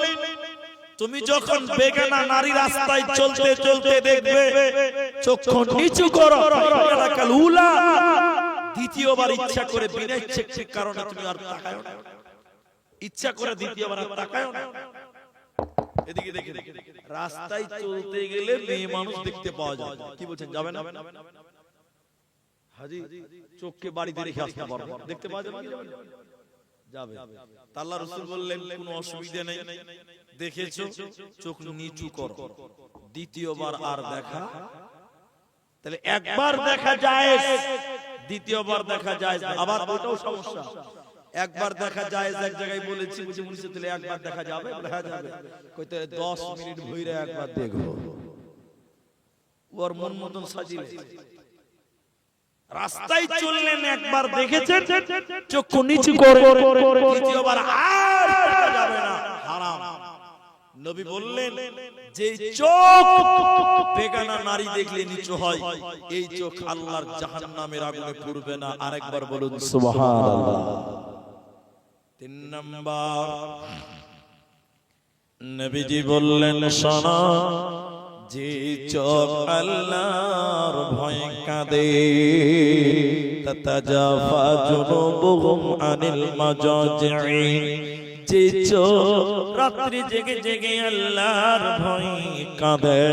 তুমি যখন বেগানা নারী রাস্তায় চলতে চলতে দেখবে চক্ষু নিচু করো, দ্বিতীয়বার ইচ্ছা করে বিনা ইচ্ছার কারণে তুমি আর তাকায়ও না, ইচ্ছা করে দ্বিতীয়বার আর তাকায়ও না। এদিকে দেখে রাস্তায় চলতে গেলে মেয়ে মানুষ দেখতে পাওয়া যায়, কি বলছেন যাবে না? হাজি চোখকে বাড়িতে রেখে আসতে পারবো, দেখতে পাওয়া যাবে? যাবে। আল্লাহ রাসূল বললেন কোনো অসুবিধা নেই, দেখেছো চোখ নিচু করো, দ্বিতীয়বার আর দেখা। তাহলে একবার দেখা যায়, দ্বিতীয়বার দেখা যায়, আবার ওটাও সমস্যা। একবার দেখা যায় এক জায়গায় বলেছি, বুঝে তাহলে একবার দেখা যাবে, হ্যাঁ যাবে। কইতে 10 মিনিট ভইরা একবার দেখো, ওর মন মতন সাজিয়ে রাস্তায় চললেন, একবার দেখেছেন চক্ষু নিচু করে, দ্বিতীয়বার আর দেখা যাবে না, হারাম। নবী বললেন, যে চোখ বেগানা নারী দেখলে নিচু হয়, এই চোখ আল্লাহর জাহান্নামের আগুনে পুড়বে না। আরেকবার বলুন সুবহানাল্লাহ। 3 নাম্বার, নবীজি বললেন, শোনো, যে চোখ আল্লাহর ভয়ে কাঁদে, তাতাজাফা জুনুবুহুম আনিল মাজাজি'i, যে চোখ রাত্রি জেগে জেগে আল্লাহর ভয়ে কাঁদে,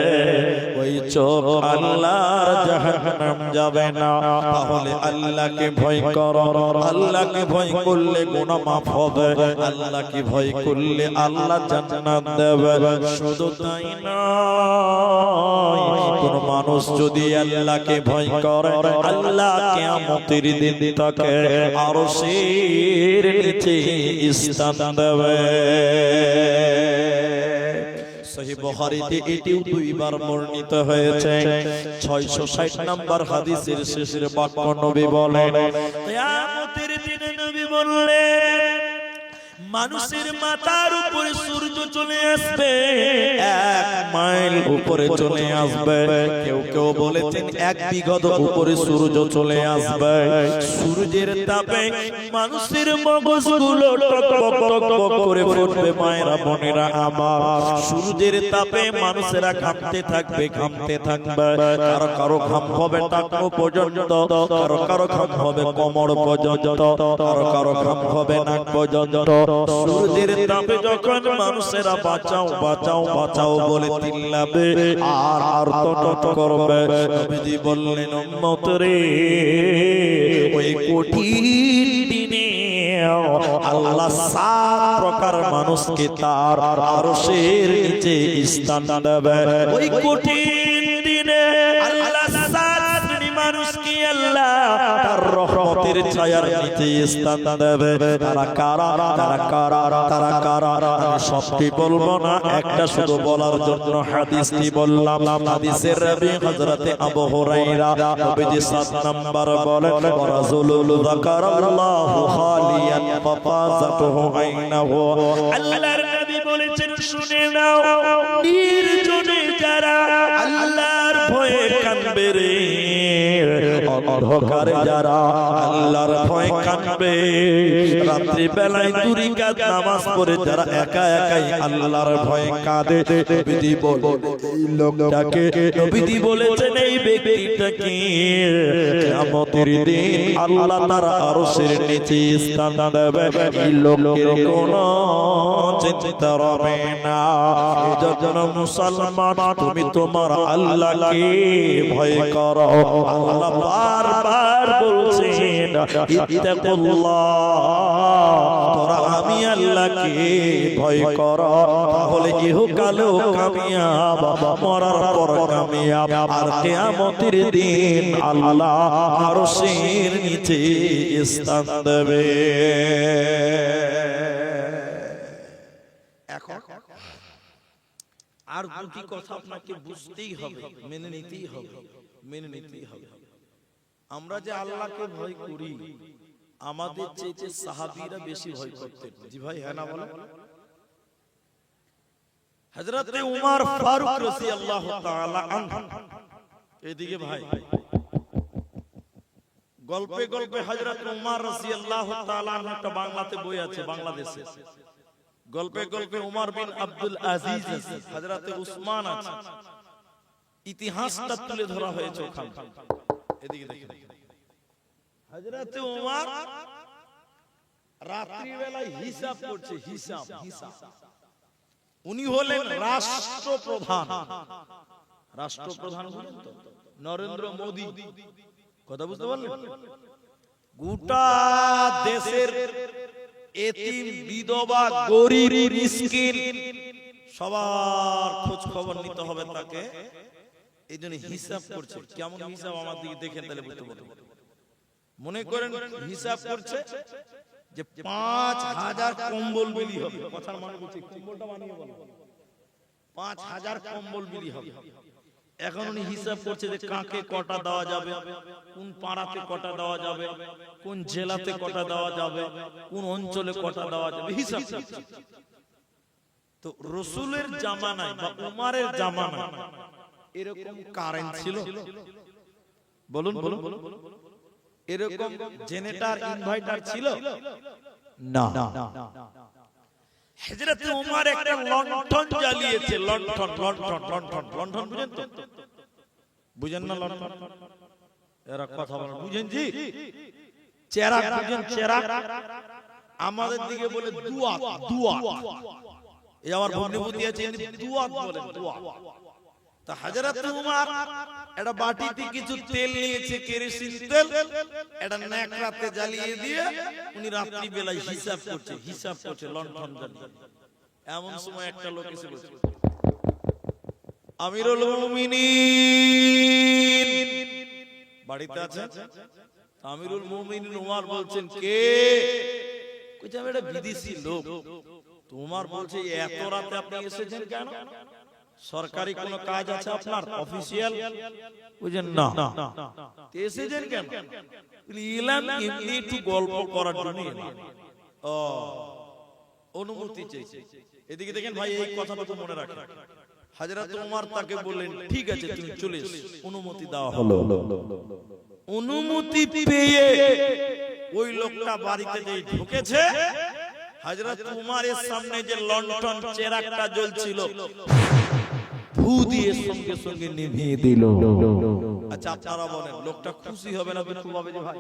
ওই চোখ আল্লাহর জাহান্নাম যাবে না। তাহলে আল্লাহকে ভয় করো, আল্লাহকে ভয় করলে গুনাহ মাফ হবে, আল্লাহকে ভয় করলে আল্লাহ জান্নাত দেবে। শুধু তাই নয়, কোন মানুষ যদি আল্লাহকে ভয় করে, আল্লাহ কিয়ামতের দিন তাকে আরশের নিচে স্থান দেবে। সহিহ বুখারীতে এটিও 2 বার বর্ণিত হয়েছে। 660 নম্বর হাদিসের শেষের বাক্য নবী বলেন, কিয়ামতের দিনে নবী বললেন, মানুষের মাথার উপরে সূর্য চলে আসবে, 1 মাইল উপরে চলে আসবে। কেউ কেউ বলেছেন 1 বিঘত উপরে সূর্য চলে আসবে। সূর্যের তাপে মানুষের মগজগুলো টকবক টকবক করে ফুটবে। মায়েরা বোনেরা আমার, সূর্যের তাপে মানুষেরা ঘামতে থাকবে, ঘামতে থাকবে। কারো কারো ঘাম হবে টাকনো পর্যন্ত, কারো কারো ঘাম হবে কোমর পর্যন্ত, কারো কারো ঘাম হবে নাক পর্যন্ত। সূর্যের তাপে যখন মানুষেরা বাঁচাও বাঁচাও বাঁচাও বলে চিল্লাবে আর আর্তনাদ করবে, নবীজি বললেন, উম্মত রে, ওই কঠিন দিনে আল্লাহ 7 প্রকার মানুষকে তার আরশের নিচে স্থান দেবে। ওই কঠিন দিনে আল্লাহ 7 শ্রেণী মানুষকে আল্লাহ তার রহমতের ছায়ার নিচে স্থান দেবে। তারা কারা, তারা কারা, তারা কারা? আমি সবটি বলবো না, একটা শুধু বলার জন্য হাদিসটি বললাম। হাদিসের রাবী হযরতে আবু হুরায়রা নবীজি 7 নাম্বার বলেন, রাসূলুল যাকারাল্লাহু খালিয়ান ফাফাযাতুহু আইনাহু। আল্লাহর নবী বলেছেন, শুনে নাও, নির্জনে যারা আল্লাহর ভয়ে কাঁদবে রে, অন্ধকারে যারা আল্লাহর ভয়ে কাঁদবে, রাত্রি বেলায় দুই রাকাত নামাজ পড়ে যারা একা একাই আল্লাহর ভয়ে কাঁদে, নবীজি বলেন এই লোকটাকে, নবীজি বলেছেন এই ব্যক্তিটাকে কিয়ামতের দিন আল্লাহ তার আরশের নিচে স্থান দেবে। এই লোকের কোনো চিন্তা হবে না। এজন্য মুসলমান, তুমি তোমার আল্লাহকে ভয় করো। আল্লাহ বারবার বলছেন, ইত্তাকুল্লাহ, তোরা আমি আল্লাহকে ভয় করো, তাহলে ইহকালেও কামিয়াব, মরার পর কামিয়াব। আর কিয়ামতের দিন আল্লাহ আরশের নিচে স্থান দেবে। এখন আর দুটি কথা আপনাকে বুঝতেই হবে, মেনে নিতেই হবে, মেনে নিতেই হবে। আমরা যে আল্লাহকে ভয় করি, আমাদের চেয়ে সাহাবীরা বেশি ভয় করতেন। জি ভাই, হ্যাঁ না বলেন? হযরতে উমর ফারুক রাদিয়াল্লাহু তাআলা আনহু, এদিকে ভাই, গল্পে গল্পে হযরত উমর রাদিয়াল্লাহু তাআলা আনহু, একটা বাংলাতে বই আছে বাংলাদেশে, গল্পে গল্পে উমর বিন আব্দুল আজিজ আছে, হযরতে উসমান আছে, ইতিহাসটা তুলে ধরা হয়েছে ওখানে। এদিকে দেখেন, হযরতে উমর রাত্রি বেলায় হিসাব করছে, হিসাব। উনি হলেন রাষ্ট্রপ্রধান। রাষ্ট্রপ্রধান বলেন তো নরেন্দ্র মোদি, কথা বুঝতে পারলেন? গোটা দেশের এতিম, বিধবা, গরিব, মিসকিন সবার খোঁজ খবর নিতে হবে তাকে। এই জন্য হিসাব করছে। কেমন হিসাব আমার দিকে দেখেন তাহলে বুঝতে পারবেন। মনে করেন হিসাব করছে যে 5000 কম্বল বিলি হবে। কথার মানে বুঝছি, কম্বলটা বানিয়ে বলো, 5000 কম্বল বিলি হবে। এখন উনি হিসাব করছে যে কাকে কটা দেওয়া যাবে, কোন পাড়াতে কটা দেওয়া যাবে, কোন জেলাতে কটা দেওয়া যাবে, কোন অঞ্চলে কটা দেওয়া যাবে, হিসাব করছে। তো রাসূলের জামানায় বা উমরের জামানায় এরকম কারেন্ট ছিল? বলুন বলুন। এরকম জেনারেটর, ইনভার্টার ছিল না। হযরত উমর একটা লণ্ঠন জ্বালিয়েছে। লণ্ঠন, লণ্ঠন, লণ্ঠন, লণ্ঠন বুঝেন তো? বুঝেন না লণ্ঠন? এরা কথা বলেন, বুঝেন জি? চেরাগ বুঝেন? চেরাগ আমাদের দিকে বলে দুয়াত, দুয়াত। এই আমার ভগ্নিপতি আছে, দুয়াত বলে, দুয়াত। তা হযরত উমর একটা বাটিতে কিছু তেল নিয়েছে, কেরোসিন তেল, এটা নেকড়াতে জ্বালিয়ে দিয়ে উনি রাত্রি বেলায় হিসাব করছে, হিসাব করছে লণ্ঠন জ্বালিয়ে। এমন সময় একটা লোক এসে বলছে, আমিরুল মুমিনিন বাড়িতে আছে? আমিরুল মুমিনিন উমর বলছেন, কে? কইছে আমি একটা বিদেশি লোক। তো উমর বলছে, এত রাতে আপনি এসেছেন কেন? সরকারি কোন কাজ আছে আপনার, অফিসিয়াল? বুঝেন না? এসেছেন কেন? ইলাম এমনি একটু গল্প করার জন্য। ও, অনুমতি চাইছে। এদিকে দেখেন ভাই, এই কথাটা তো মনে রাখেন। হযরত উমর তাকে বললেন, ঠিক আছে তুমি চলে এসো। অনুমতি দেওয়া হলো। অনুমতি পেয়ে ওই লোকটা বাড়িতে যেই ঢুকেছে, হযরত উমরের সামনে যে লণ্ঠন চেরাগটা জ্বলছিল, ফু দিয়ে সঙ্গে সঙ্গে নিভিয়ে দিল। আচ্ছা আপনারা বলেন, লোকটা খুশি হবে না দুঃখ হবে? যে ভাই,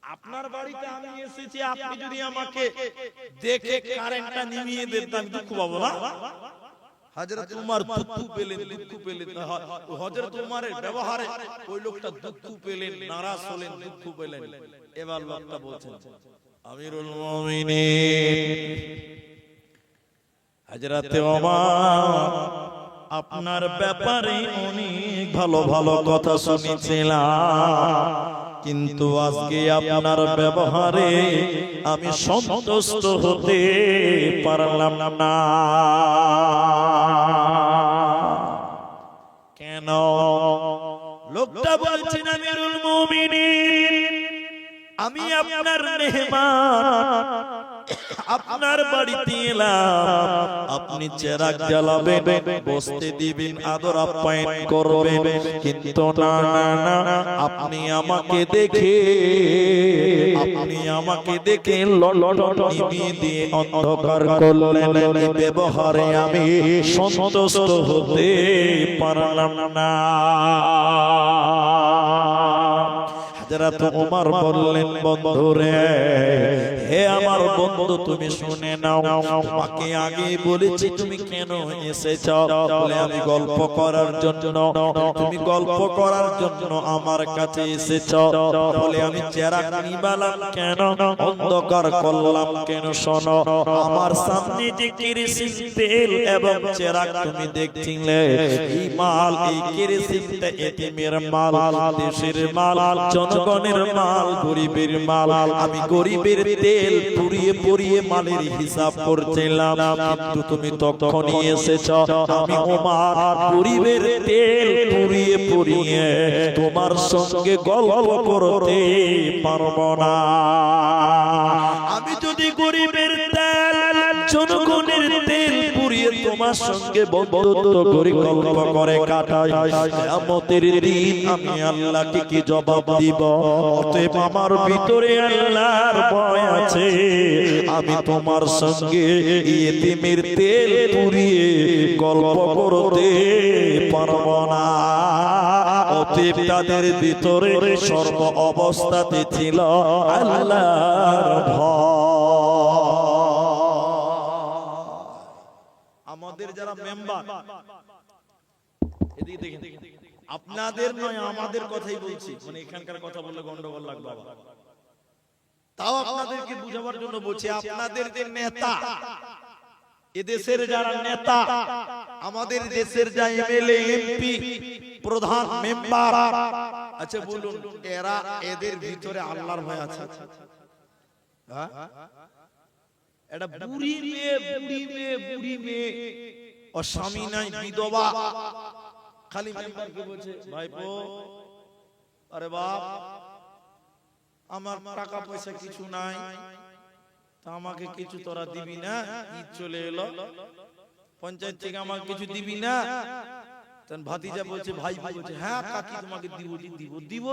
আপনার বাড়িতে আমি এসেছি, আপনি যদি আমাকে দেখে কারেন্টটা নিভিয়ে দেন, আমি দুঃখ পাবো না? হযরত উমর দুঃখ পেলেন, দুঃখ পেলেন। হযরত উমরের ব্যবহারে ওই লোকটা দুঃখ পেলেন, নারাজ হলেন, দুঃখ পেলেন। এবার লোকটা বলছেন, আমিরুল মুমিনিন হযরত উমর আপনার ব্যাপারে অনেক ভালো ভালো কথা শুনেছিলাম, কিন্তু আজকে আপনার ব্যবহারে আমি সন্তুষ্ট হতে পারলাম না। কেন? লোকটা বলছেন আমিরুল মুমিনিন, আমি আপনার মেহমান, আপনার বাড়িতে এলাম, আপনি চেরাগ জ্বালাবেন, বসতে দিবেন, আদর আপ্যায়ন করবেন, কিন্তু না না না, আপনি আমাকে দেখে লন্ডন নিভিয়ে দিয়ে অন্ধকার করলেন। এই ব্যবহারে আমি সন্তুষ্ট হতে পারলাম না। হযরত ওমর বললেন, বন্ধুরে, হে আমার বন্ধু, তুমি শুনে নাও, তোমাকে আগে বলেছি তুমি কেন এসেছো? বলে, আমি গল্প করার জন্য। তুমি গল্প করার জন্য আমার কাছে এসেছো? বলে, আমি চেরাগ নিবালাম কেন, অন্ধকার করলাম কেন? শোনো, আমার সামনে যে কেরোসিন তেল এবং চেরাগ তুমি দেখছিলে, এই মাল, এই কেরোসিনটা এতিমের মাল, দেশের মাল, জনগণের মাল, গরিবের মাল। আমি গরিবের তেল পুড়িয়ে পুড়িয়ে মালের হিসাব করছিলাম, কিন্তু তুমি তখনই এসেছো। আমি ওমর গরিবের তেল পুড়িয়ে পুড়িয়ে তোমার সঙ্গে গল্প করতে পারবো না। আমি যদি গরিবের তেল, জনগণের তেল পুড়িয়ে তোমার সঙ্গে বন্ধুত্ব করে গল্প করে কাটাই, কিয়ামতের দিন আমি আল্লাহকে কি জবাব দিব? অতএব আমার ভিতরে আল্লাহর ভয় আছে, আমি তোমার সঙ্গে ইতিমের তেল পুড়িয়ে গল্প করতে পারবো না। অতএব তাদের ভিতরে সর্ব অবস্থাতে ছিল আল্লাহর ভয়। আমাদের যারা মেম্বার, এদিকে দেখেন, আপনাদের নয় আমাদের কথাই বলছি, মানে এখানকার কথা বললে গন্ডগোল লাগবে, তাও আপনাদেরকে বুঝাবার জন্য বলছি। আপনাদের যে নেতা, এদেশের যারা নেতা, আমাদের দেশের যা এমএলএ, এমপি, প্রধান, মেম্বার, আচ্ছা বলুন, এরা, এদের ভিতরে আল্লাহর ভয় আছে? হ্যাঁ, এটা বুড়ি মেয়ে, ও স্বামী নাই, বিধবা, খালি মেম্বারকে বলছে, ভাইপো, আরে বাপ, আমার টাকা পয়সা কিছু নাই, তা আমাকে কিছু তোরা দিবি না? ঈদ চলে এলো, পঞ্চায়েত থেকে আমাকে কিছু দিবি না? তখন ভাতিজা বলছে, ভাই বলছে, হ্যাঁ কাকি তোমাকে দিব,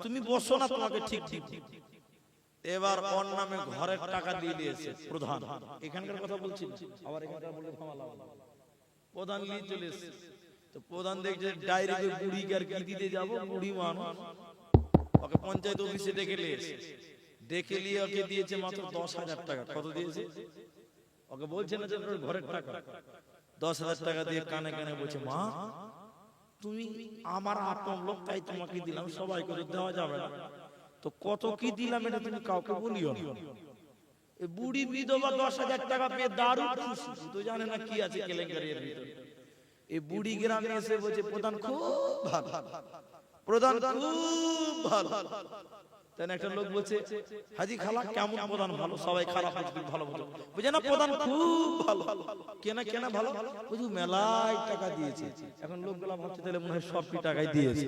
তুমি বসো না, তোমাকে ঠিক ঠিক। এবার ওর নামে ঘরের টাকা দিয়ে দিয়েছে প্রধান, এখানকার কথা বলছি, আবার এখানকার বলে প্রধান নিয়ে চলে এসেছে। তো প্রধান দেখছে ডাইরেক্ট বুড়িকে আর কি দিতে যাবো, বুড়ি মানুষ, ওকে পঞ্চায়েত অফিসে ডেকে নিয়েছে, ডেকে নিয়ে ওকে দিয়েছে মাত্র 10,000 টাকা। কত দিয়েছে? ওকে বলছে না যে ঘরের টাকা, 10,000 টাকা দিয়ে কানে কানে বলছে, মা তুমি আমার আপন লোক, তাই তোমাকে দিলাম, সবাই করে দেওয়া যাবে না, তো কত কি দিলাম এটা তুমি কাউকে বলিও না। এই বুড়ি বিধবা 10,000 টাকা পেয়ে দারুণ খুশি, তো জানে না কি আছে কেলেঙ্কারির ভিতরে। এই বুড়ি গ্রামে এসে বলছে, প্রধান খুব ভালো, প্রধান খুব ভালো। তাই একটা লোক বলছে, হাজি খালা কেমন প্রধান? ভালো। সবাই খারাপ ভালো ভালো বুঝে না, প্রধান খুব ভালো। কেনা কেনা ভালো, বুঝু মেলায় টাকা দিয়েছে। এখন লোকগুলা ভাবছে তাহলে মনে হয় সবটি টাকাই দিয়েছে,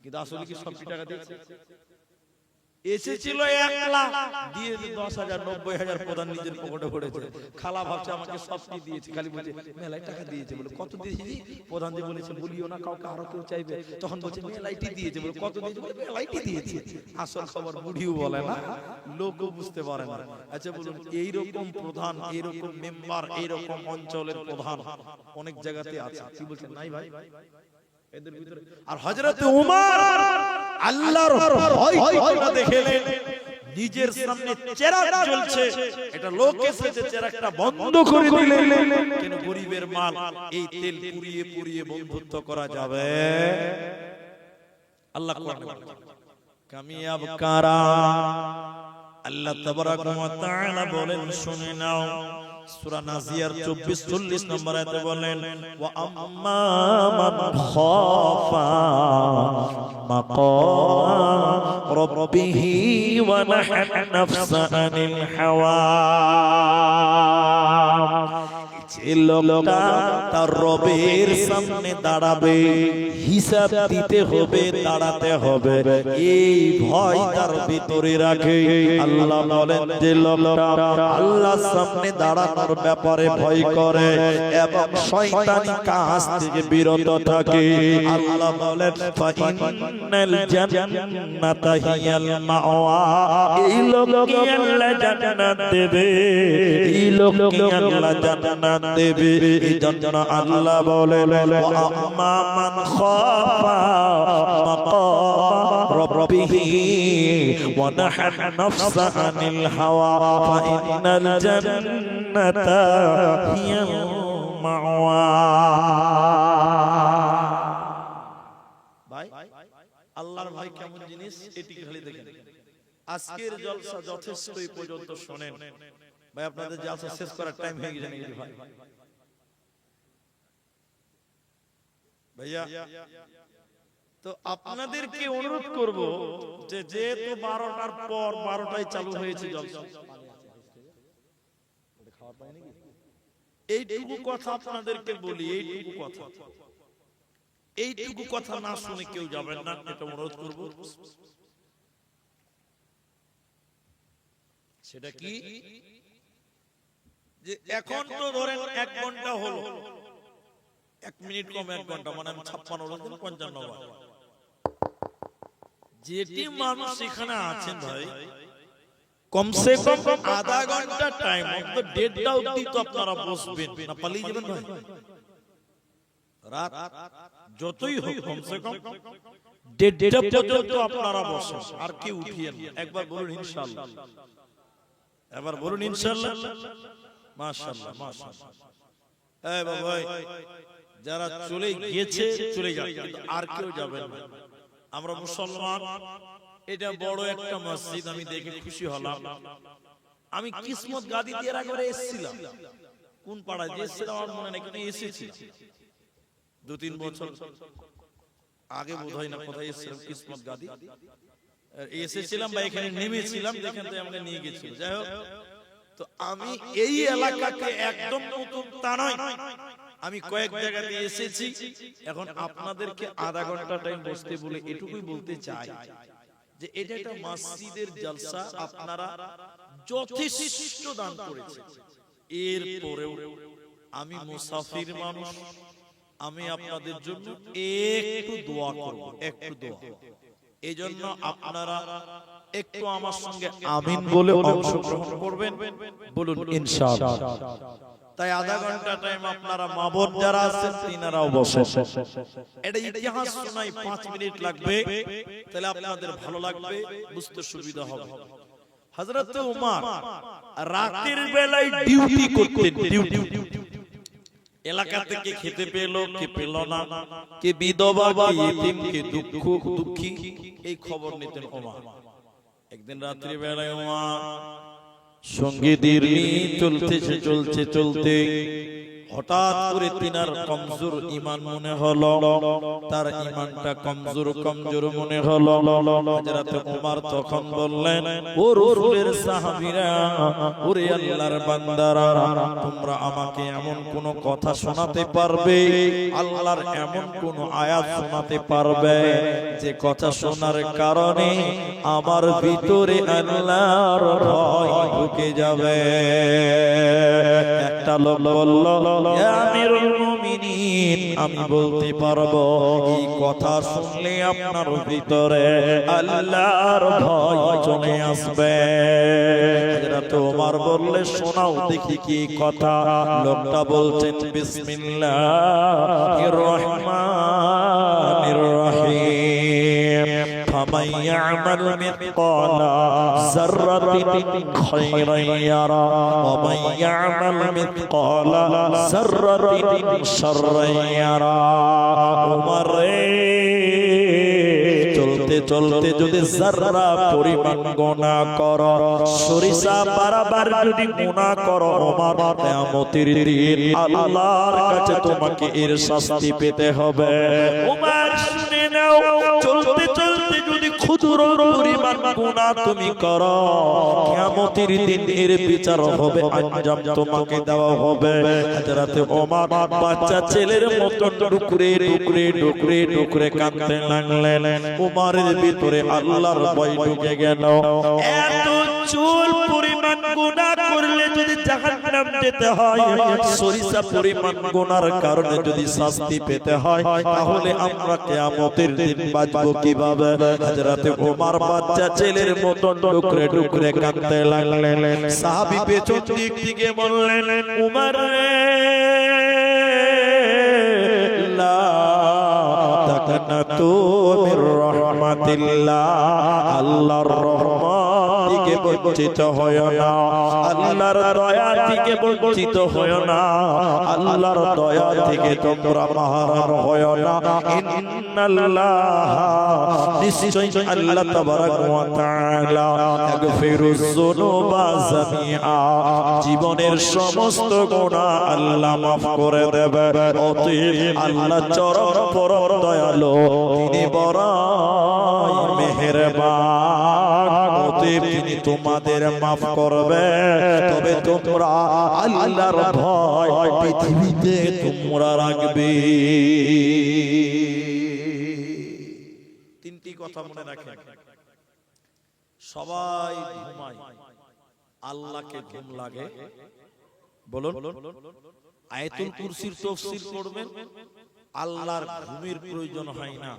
কিন্তু আসলে কি সবটি টাকা দিয়েছে? এসেছিল 1 লাখ, দিয়ে 10,000, 90,000 প্রধান নিজের পকেটে ভরেছে। খালা ভাবছে আমাকে সবটি দিয়েছে, খালি বলছে মেলায় টাকা দিয়েছে। বলে কত দিয়েছি? প্রধান যে বলেছে বলিও না কাউকে, আরো কেউ চাইবে, তখন বলছে মেলাইটি দিয়েছে। বলে কত দিয়েছে? বলে মেলাইটি দিয়েছে। আসল খবর বুড়িও বলে না, লোকও বুঝতে পারে না। আচ্ছা বলুন, এইরকম প্রধান, এইরকম মেম্বার, এইরকম অঞ্চলের প্রধান অনেক জায়গাতে আছে, কি বলছেন? নাই ভাই, এদের ভিতরে। আর হযরত ওমর আল্লাহর ভয় দেখলেন, নিজের সামনে চেরাগ জ্বলছে, এটা লোক এসেছে, চেরাগটা বন্ধ করে দিলেন। কেন? গরিবের মাল, এই তেল পুড়িয়ে পুড়িয়ে বন্ধুত্ব করা যাবে? আল্লাহ কোরআনে বলেন, কামিয়াব কারা, আল্লাহ তাবারাক ওয়া তাআলা বলেন, শুনে নাও, সূরা নাজিয়ার 24-40 নম্বর আয়াতে বলেন ওয়া আম্মা মান খাফা মাকাম রাব্বিহি ওয়া নাহা নাফসা আনিল হাওয়া। যে লোকটা তার রবের সামনে দাঁড়াবে, হিসাব দিতে হবে, দাঁড়াতে হবে, এই ভয় তার ভিতরে রাখে। আল্লাহ বলেন যে লোকটা আল্লাহর সামনে দাঁড়ানোর ব্যাপারে ভয় করে এবং শয়তানি কাজ থেকে বিরত থাকে, আল্লাহ বলেন ফাইনাল জান্নাতা হিয়াল মাওয়া, এই লোককে আল্লাহ জান্নাত দেবে, এই লোককে আল্লাহ জান্নাত দেবে। এই জন্য আল্লাহ বলেন ওয়া আম্মা মান খাফা মাকাম রাব্বিহি ওয়া নাহা নাফসা আনিল হাওয়া ফাইনাল জান্নাতা হিয়াল মাওয়া। ভাই আল্লাহর ভয় কেমন জিনিস এটি খালি দেখেন। আজকের জলসা যথেষ্ট এই পর্যন্ত শুনেন ভাই, আপনাদের জলসা শেষ করার টাইম হয়ে গেছে নাকি ভাই? ভাইয়া তো আপনাদেরকে অনুরোধ করব যে যেহেতু 12টার পর 12টায় চালু হয়েছে জলসা, এইটুকু কথা আপনাদেরকে বলি, এইটুকু কথা না শুনে কেউ যাবেন না, এটা অনুরোধ করব। সেটা কি যে এখন তো ধরেন 1 ঘন্টা হলো, 1 মিনিট কম 1 ঘন্টা, মানে 56 55 বার যেটি মানুষ এখানে আছেন ভাই, কমসে কম আধা ঘন্টা টাইম, অন্তত 1.5টা অবধি তো আপনারা বসবেন না, পালিয়ে যাবেন ভাই। রাত যতই হোক কমসে কম 1.5টা পর্যন্ত আপনারা বসেন, আর কি উঠিয়েন। একবার বলুন ইনশাআল্লাহ, এবার বলুন ইনশাআল্লাহ, মাশাআল্লাহ মাশাআল্লাহ। এই বাবা যারা চলে গিয়েছে চলে যাবে, আর কেউ যাবেন না। আমরা মুসলমান, এটা বড় একটা মসজিদ, আমি দেখে খুশি হলাম। আমি কিসমত গাদি দিয়ে একবারে এসেছিলাম, কোন পাড়ায় যে এসেছিলাম আমার মনে নেই, কিন্তু এসেছি 2-3 বছর আগে, বোধহয় না কোথায় এসেছিলাম, কিসমত গাদি এসেছিলাম বা এখানে নেমেছিলাম, যেখান থেকে আমাকে নিয়ে গেছিল। যাই হোক, তো আমি এই এলাকাকে একদম নতুন তা নয়, আমি কয়েক জায়গাতে এসেছি। এখন আপনাদেরকে আধা ঘন্টা টাইম বসতে বলে এটুকুই বলতে চাই যে এটা একটা মসজিদের জলসা, আপনারা যথেষ্ট দান করেছেন। এরপরেও আমি মুসাফির মানুষ, আমি আপনাদের জন্য একটু দোয়া করব, একটু দোয়া। এই জন্য আপনারা একটু আমার সঙ্গে আমিন বলে অংশগ্রহণ করবেন, বলুন ইনশাআল্লাহ। তাই আধা ঘন্টা টাইম আপনারা মা বোন যারা আছেন তিনারাও বসেন। এটা ইতিহাস শোনাই 5 মিনিট লাগবে, তাহলে আপনাদের ভালো লাগবে, বুঝতে সুবিধা হবে। হযরত উমর রাতের বেলায় ডিউটি করতেন, ডিউটি। এলাকা থেকে খেতে পেল কে পেল না, কে বিধবা কে ইতিম কে দুঃখী, এই খবর নিতেন ওমর। একদিন রাত্রি বেলায় ওমর সঙ্গীদের নিয়ে চলতে হঠাৎ করে তিনার কমজোর ঈমান মনে হলো, তার ঈমানটা কমজোর মনে হলো। হযরত ওমর তখন বললেন, ও রাসূলের সাহাবীরা, ওরে আল্লাহর বান্দারা, তোমরা আমাকে এমন কোন কথা শোনাতে পারবে, আল্লাহর এমন কোন আয়াত শোনাতে পারবে যে কথা শোনার কারণে আমার ভিতরে আল্লাহর ভয় ঢুকে যাবে? একটা লোক বলল, ইয়া আমিরুল মুমিনিন, আমি বলতে পারবো, এই কথা শুনলে আপনার ভিতরে আল্লাহর ভয় চলে আসবে। হযরত ওমর বললে, শোনাও দেখি কি কথা। লোকটা বলছেন, বিসমিল্লাহির রহমানির রহিম, ফামান ইয়ামাল মিসকালা যাররাতিন খায়রান ইয়ারা ওয়া মান ইয়ামাল মিসকালা যাররাতিন শাররান ইয়ারা। ওমর চলতে চলতে যদি যারা পরিমাণ গুনাহ করো, সরিষা বারবার যদি গুনাহ করো, ওমর কিয়ামতের দিন আল্লাহর কাছে তোমাকে এর শাস্তি পেতে হবে। ওমর শুনে নাও, চলতে চলতে যদি ক্ষুদ্র পরিমাণ গুনাহ তুমি করো, কিয়ামতের দিন এর বিচার হবে, আঞ্জাম তোমাকে দেওয়া হবে। হযরত ওমর বাচ্চা ছেলের মতো ডুকরে ডুকরে ডুকরে ডুকরে কাঁদতে লাগলেন। ওমরের ভিতরে আল্লাহর ভয় ঢুকে গেল। এত চুল পরিমাণ গুনাহ করলে যদি জাহান্নাম যেতে হয়, সরিষা পরিমাণ গুনার কারণে যদি শাস্তি পেতে হয়, তাহলে আমরা কিয়ামতের দিন বাঁচবো কিভাবে? হযরত ওমর বাচ্চা ছেলের মতো ডুকরে ডুকরে কাঁদতে লাগলেন। সাহাবী পেছন দিক থেকে বললেন, ওমর লা তাকনাতু মির রাহমাতিল্লাহ, আল্লাহর রহমত থেকে বঞ্চিত হয় না, আল্লাহর দয়া থেকে বঞ্চিত হয় না, আল্লাহর দয়া থেকে তোমরা মাহরুম হয় না। ইন্নাল্লাহ, নিশ্চয় আল্লাহ তাবারাক ওয়া তাআলা ইয়াগফিরুয যুনুবা জামিআ, জীবনের সমস্ত গুনাহ আল্লাহ মাফ করে দেবে। অতএব আল্লাহ চরম পরম দয়ালু, তিনি বড়ই মেহেরবান, অতএব তিনি তোমাদের মাফ করবে। তবে তোমরা আল্লাহর ভয় পৃথিবীতে তোমরা রাখবে। তিনটি কথা মনে রাখেন। সবাই ঘুমায়, আল্লাহকে ঘুম লাগে। বলুন, আয়াতুল কুরসির তাফসীর করবেন, আল্লাহর ঘুমের প্রয়োজন হয় না।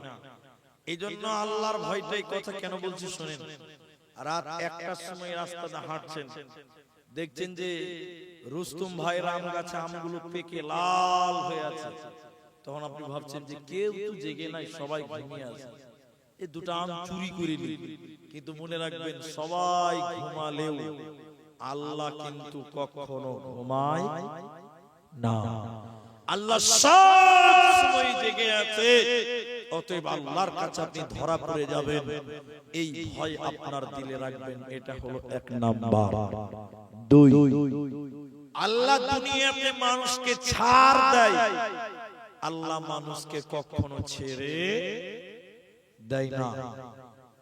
এইজন্য আল্লাহর ভয়টাই কথা কেন বলছি শুনেন। রাত 1টার সময় রাস্তাতে হাঁটছেন, দেখছেন যে রুস্তম ভাইয়ের আম গাছে আমগুলো পেকে লাল হয়ে আছে, তখন আপনি ভাবছেন যে কেউ তো জেগে নাই, সবাই ঘুমিয়ে আছে, এই দুটো আম চুরি করে নিই। কিন্তু মনে রাখবেন, সবাই ঘুমালেও আল্লাহ কিন্তু কখনো ঘুমায় না। আল্লাহ সব সময় জেগে আছে। অতএব আল্লাহর কাছে আপনি ধরা পড়ে যাবেন, এই ভয় আপনার দিলে রাখবেন। এটা হলো 1 নাম্বার। 2, আল্লাহ দুনিয়াতে মানুষকে ছাড় দেয়, আল্লাহ মানুষকে কখনো ছেড়ে দেয় না।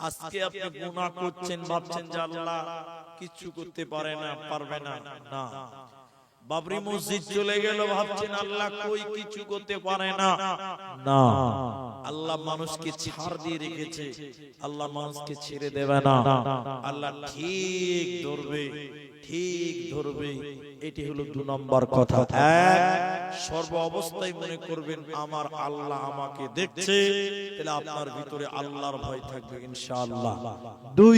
আজকে আপনি গুনাহ করছেন, ভাবছেন যে আল্লাহ কিছু করতে পারে না, পারবে না। না, বাবরি মসজিদ চলে গেল, ভাবছেন আল্লাহ কই কিছু করতে পারে না। না, আল্লাহ মানুষকে ছাড় দিয়ে রেখেছে, আল্লাহ মানুষকে ছেড়ে দেবে না। আল্লাহ ঠিক ধরবে, ঠিক ধরবে। এটি হলো 2 নম্বর কথা। 1, সর্ব অবস্থায় মনে করবেন আমার আল্লাহ আমাকে দেখছে, তাহলে আপনার ভিতরে আল্লাহর ভয় থাকবে ইনশাআল্লাহ। 2,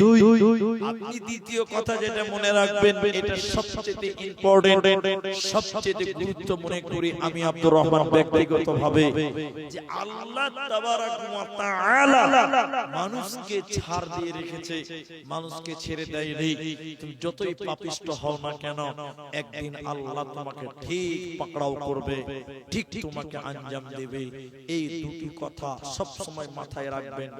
আপনি দ্বিতীয় কথা যেটা মনে রাখবেন, এটা সবচেয়ে ইম্পর্টেন্ট, সবচেয়ে গুরুত্ব মনে করি আমি আব্দুর রহমান ব্যক্তিগতভাবে, যে আল্লাহ তাবারাক ওয়া তাআলা মানুষকে ছাড় দিয়ে রেখেছে, মানুষকে ছেড়ে দেয়নি। তুমি যতই পাপিষ্ট হও না কেন, একদিন আল্লাহ তোমাকে ঠিক পাকড়াও করবে, ঠিক তোমাকে আঞ্জাম দেবে। এই দুটি কথা সব সময় মাথায় রাখবেন।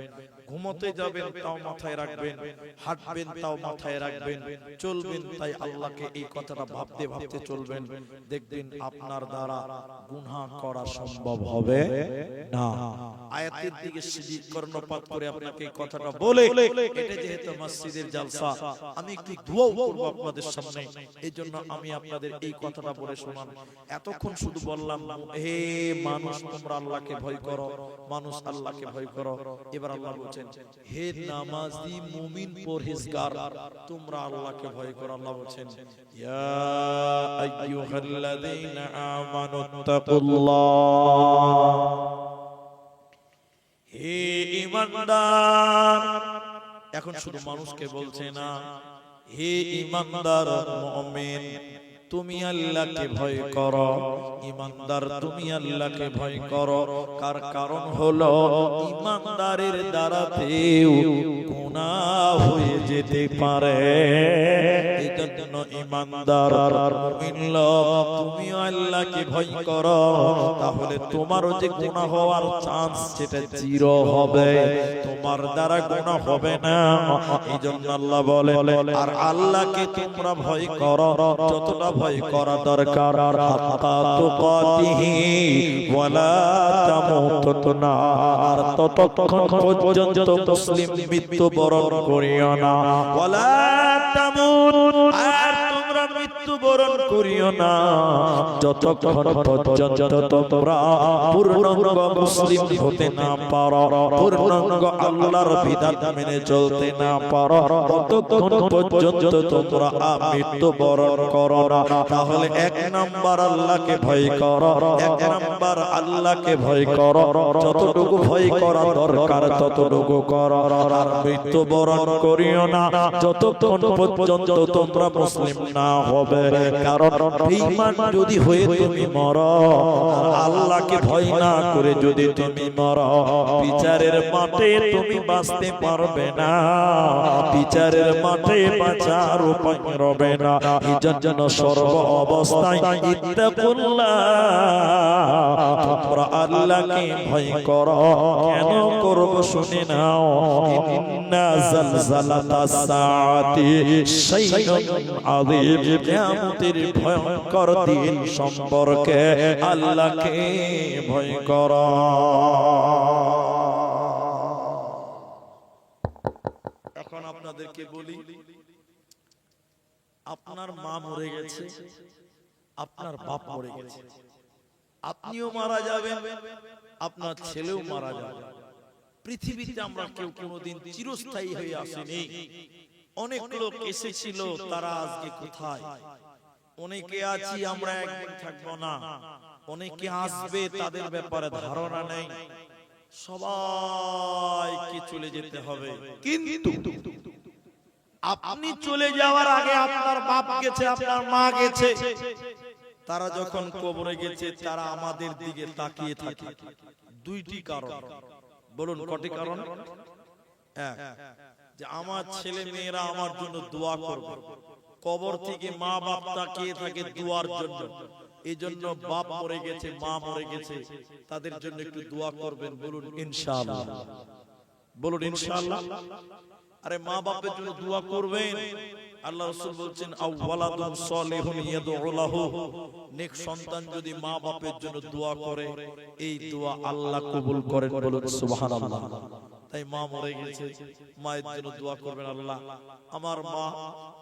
ঘুমোতে যাবেন তাও মাথায় রাখবেন, হাঁটবেন তাও মাথায় রাখবেন, চলবেন তাই আল্লাহকে এই কথাটা ভাবতে ভাবতে চলবেন। দেখবেন আপনার দ্বারা গুনাহ করা সম্ভব হবে না। আয়াতের দিকে সিজদা কর্ণপাত করে আপনাকে এই কথাটা বলে, এটা যেহেতু মসজিদের জালসা, আমি একটু দোয়া করব আপনাদের সামনে, এইজন্য আমি আপনাদের এই কথাটা বলে শোনান। এতক্ষণ শুধু বললাম, হে মানুষ তোমরা আল্লাহকে ভয় করো, মানুষ আল্লাহকে ভয় করো। এবার আল্লাহ বলছেন, হে নামাজি মুমিন পরহেজগার, তোমরা আল্লাহকে ভয় করো। আল্লাহ বলছেন, ইয়া আইয়ুহাল্লাযীনা আমানুত্তাকুল্লাহ, হে ঈমানদার। এখন শুধু মানুষকে বলছে না, হে ঈমানদার মুমিন তুমি আল্লাহকে ভয় করো, ঈমানদার তুমি আল্লাহকে ভয় করো। কারণ হলো ঈমানদারের দ্বারাতেও গুনাহ হয়ে যেতে পারে। এজন্য ঈমানদার মুমিন লোক তুমি আল্লাহকে ভয় করো, তাহলে তোমারও যে গুনাহ হওয়ার চান্স সেটা জিরো হবে, তোমার দ্বারা গুনাহ হবে না। এইজন্য আল্লাহ বলে আর আল্লাহকে তোমরা ভয় করো যতটা ভয় করা দরকার, হাত্তা তুকাতিহি ওয়ালা তামুতুনা, আর ততক্ষণ পর্যন্ত মুসলিম মৃত্যুবরণ করিও না। ওয়ালা তামুত, আর তোমরা মৃত্যুবরণ করিও না যতক্ষণ পর্যন্ত তোমরা পূর্ণাঙ্গ মুসলিম হতে না পারো, পূর্ণাঙ্গ আল্লাহর বিধান মেনে চলতে না পারো, ততক্ষণ পর্যন্ত তোমরা মৃত্যুবরণ করো না। তাহলে এক নাম্বার আল্লাহকে ভয় করো, এক নাম্বার আল্লাহকে ভয় করো, যতটুকু ভয় করা দরকার ততটুকু করো, আর মৃত্যুবরণ করিও না যতক্ষণ পর্যন্ত তোমরা মুসলিম না হবে। কারণ ঈমান যদি হয়ে তুমি মরো, আল্লাহকে ভয় না করে যদি তুমি মরো, বিচারের মাঠে তুমি বাঁচতে পারবে না, বিচারের মাঠে বাঁচার উপায় রবে না। এজন্য সর্ব অবস্থায় ইত্তাকুল্লাহ, তোমরা আল্লাহকে ভয় করো। কেন করব শুনে নাও, ইন্না জালজালাতাস সাআতি শাইউন আযীম, কিয়ামতের ভয়ঙ্কর দিন সম্পর্কে আল্লাহকে ভয় করো। এখন আপনাদেরকে বলি, আপনার মা মরে গেছে, আপনার বাপ মরে গেছে, আপনিও মারা যাবেন, আপনার ছেলেও মারা যাবে। পৃথিবীতে আমরা কেউ কোনোদিন চিরস্থায়ী হয়ে আসেনি। অনেক লোক এসেছিল, তারা আজকে কোথায়? অনেকে আছি আমরা একদিন থাকবো না, অনেকে আসবে, তাদের ব্যাপারে ধারণা নেই। সবাইকে চলে যেতে হবে, কিন্তু আপনি চলে যাওয়ার আগে আপনার বাপ গেছে, আপনার মা গেছে, তারা যখন কবরে গেছে তারা আমাদের দিকে তাকিয়ে থাকে। দুইটি কারণ, বলুন কটি কারণ? এক, যে আমার ছেলে মেয়েরা আমার জন্য দোয়া করবে। কবর থেকে মা বাপ তাকিয়ে থাকে দোয়ার জন্য। এই জন্য বাপ মরে গেছে, মা মরে গেছে, তাদের জন্য একটু দোয়া করবেন, বলুন ইনশাআল্লাহ, বলুন ইনশাআল্লাহ। আরে মা বাপের জন্য দোয়া করবেন। আল্লাহ রাসূল বলছেন আওয়ালাদুন সালিহুন ইয়াদউ লাহু, নেক সন্তান যদি মা বাপের জন্য দোয়া করে, এই দোয়া আল্লাহ কবুল করেন, বলুন সুবহানাল্লাহ। তাই মা মরে গেছে, মায়ের জন্য দোয়া করবেন। আল্লাহ, আমার মা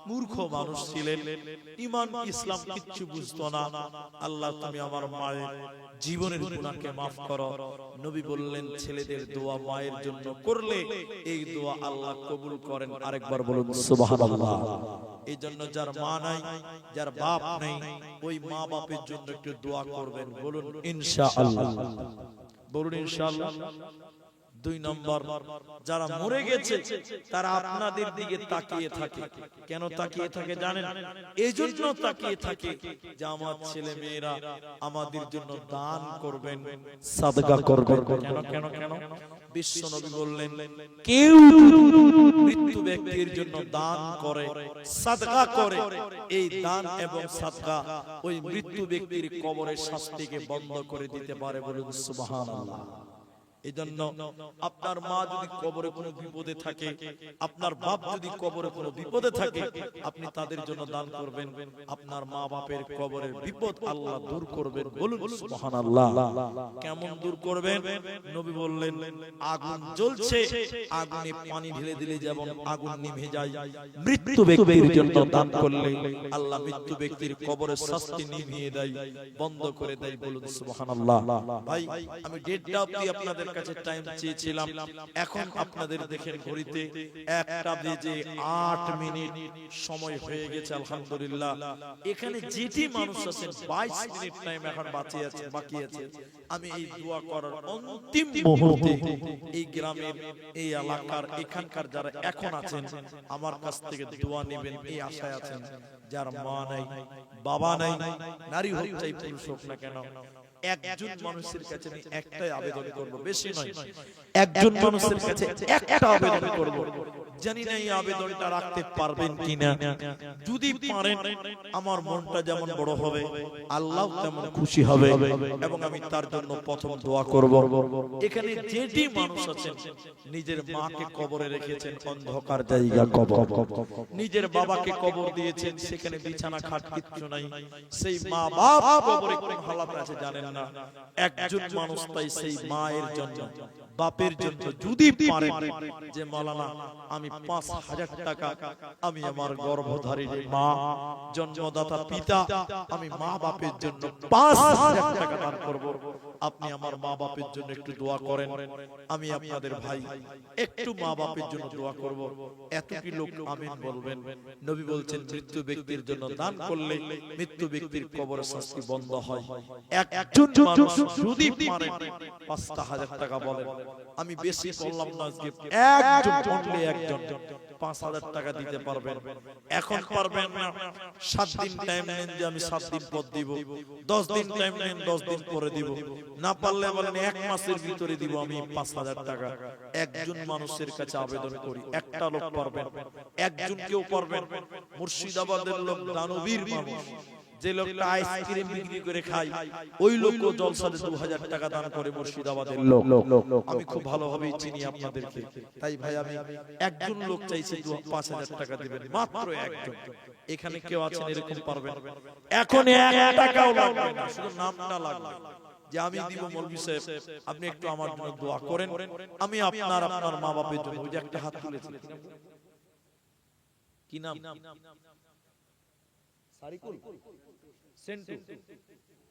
মূর্খ মানুষ ছিলেন, ঈমান ইসলাম কিচ্ছু বুঝতো না, আল্লাহ তুমি আমার মায়ের জীবনের গুনাহকে maaf করো। নবী বললেন ছেলেদের দোয়া মায়ের জন্য করলে এই দোয়া আল্লাহ কবুল করেন। আরেকবার বলুন সুবহানাল্লাহ। এই জন্য যার মা নাই, যার বাপ নেই, ওই মা বাপের জন্য একটু দোয়া করবেন, বলুন ইনশাআল্লাহ, বলুন ইনশাআল্লাহ। দুই নম্বর, যারা মরে গেছে তারা আপনাদের দিকে তাকিয়ে থাকে। কেন তাকিয়ে থাকে জানেন? এই জন্য তাকিয়ে থাকে যে আমার ছেলে মেয়েরা আমাদের জন্য দান করবেন, সাদকা করবেন। কেন কেন কেন? বিশ্ব নবী বললেন কেউ মৃত্যু ব্যক্তির জন্য দান করে, সাদকা করে, এই দান এবং সাদকা ওই মৃত্যু ব্যক্তির কবরের শাস্তিকে বন্ধ করে দিতে পারে, বলুন সুবহানাল্লাহ। এজন্য আপনার মা যদি কবরে কোনো বিপদে থাকে, আপনার বাপ যদি কবরে কোনো বিপদে থাকে, আপনি তাদের জন্য দান করবেন, আপনার মা বাপের কবরের বিপদ আল্লাহ দূর করবেন, বলুন সুবহানাল্লাহ। কেমন দূর করবেন? নবী বললেন আগুন জ্বলছে, আগুনে পানি ঢেলে দিলে যেমন আগুন নিভে যায়, মৃত্যু ব্যক্তির জন্য দান করলে আল্লাহ মৃত্যু ব্যক্তির কবরের শাস্তি নিভিয়ে দেয়, বন্ধ করে দেয়, বলুন সুবহানাল্লাহ। ভাই আমি ডেটটা অবধি আপনাদের কাছে টাইম চেয়েছিলাম, এখন আপনাদের দেখেন ঘড়িতে 1টা বেজে 8 মিনিট সময় হয়ে গেছে। আলহামদুলিল্লাহ, এখানে যেটি মানুষ আছেন 22 মিনিট টাইম এখন বাকি আছে। আমি এই দোয়া করার অন্তিম মুহূর্তে এই গ্রামের, এই এলাকার, এখানকার যারা এখন আছেন আমার কাছ থেকে দোয়া নেবেন এই আশায় আছেন। যার মা নাই, বাবা নাই, নারী হোক চাই পুরুষ হোক না কেন, একজন মানুষের কাছে আমি একটাই আবেদন করব, বেশি নয়, একজন মানুষের কাছে একটা আবেদন করব। জানি না এই আবেদনটা রাখতে পারবেন কিনা। যদি পারেন আমার মনটা যেমন বড় হবে, আল্লাহ তেমন খুশি হবে, এবং আমি তার জন্য প্রথম দোয়া করব। এখানে যেটি মানুষ আছেন নিজের মাকে কবরে রেখেছেন, অন্ধকার জায়গা কবর, নিজের বাবাকে কবর দিয়েছেন, সেখানে বিছানা খাট কিচ্ছু নাই, সেই মা বাপ কবরে কোন হালাতে আছে জানেন না। একজন মানুষ তাই সেই মায়ের জন্য, বাপের জন্য যদি পারেন যে মাওলানা আমি 5000 টাকা আমি আমার গর্ভধারিণী মা, জন্মদাতা পিতা, আমি মা বাপের জন্য 5000 টাকা দান করব, আপনি আমার মা বাপের জন্য একটু দোয়া করেন। আমি আপনাদের ভাই, একটু মা বাপের জন্য দোয়া করব। এত কি লোক আমিন বলবেন? নবী বলছেন মৃত্যু ব্যক্তির জন্য দান করলে মৃত্যু ব্যক্তির কবরের শাস্তি বন্ধ হয়। একজন মানুষ যদি পারেন 5000 টাকা বলেন, আমি বেশি বললাম না আজকে, একজন বললে একজন 5000 টাকা দিতে পারবেন। এখন পারবেন না, 7 দিন টাইম নেন যে আমি 7 দিন পর দিব, 10 দিন টাইম নেন 10 দিন পরে দিব, না পারলে বলেন 1 মাসের ভিতরে দিব আমি 5000 টাকা। একজন মানুষের কাছে আবেদন করি, একটা লোক পারবেন, একজন কেউ পারবেন। মুর্শিদাবাদের লোক দানবীর মানুষ, যে লোকটা আইসক্রিম বিক্রি করে খায়, ওই লোকও জলসাতে 2000 টাকা দান করে মুর্শিদাবাদের লোক। আমি খুব ভালোভাবে চিনি আপনাদেরকে, তাই ভাই আমি একজন লোক চাইছি 5000 টাকা দিবেন, মাত্র একজন। এখানে কেউ আছেন এরকম পারবেন? এখন 1 টাকাও লাগবে না, শুধু নামটা লাগবে যে আমি দিব মৌলভী সাহেব, আপনি একটু আমার জন্য দোয়া করেন, আমি আপনার মা বাপের জন্য। ওই যে একটা হাত তুলেছে, কি নাম? সারিকুল, সেন্টু,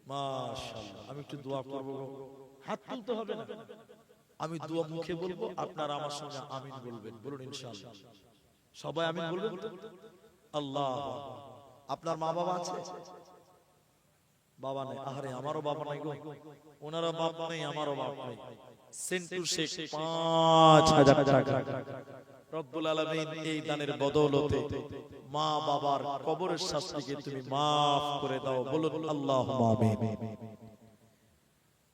মাশাআল্লাহ। আমি একটু দোয়া করব, হাত তুলতে হবে না, আমি দোয়া মুখে বলবো, আপনারা আমার সঙ্গে আমিন বলবেন। বলুন ইনশাআল্লাহ, সবাই আমিন বলবেন তো? আল্লাহ। আপনার মা বাবা আছে? বাবা নাই? আরে আমারও বাবা নাই গো, ওনারও বাপ নাই, আমারও বাপ নাই। সেন্টু শেখ 5000 টাকা রব্বুল আলামিন এই দানের বদৌলতে মা বাবার কবরের শাস্তিকে তুমি maaf করে দাও। বলুন আল্লাহুম্মা আমিন।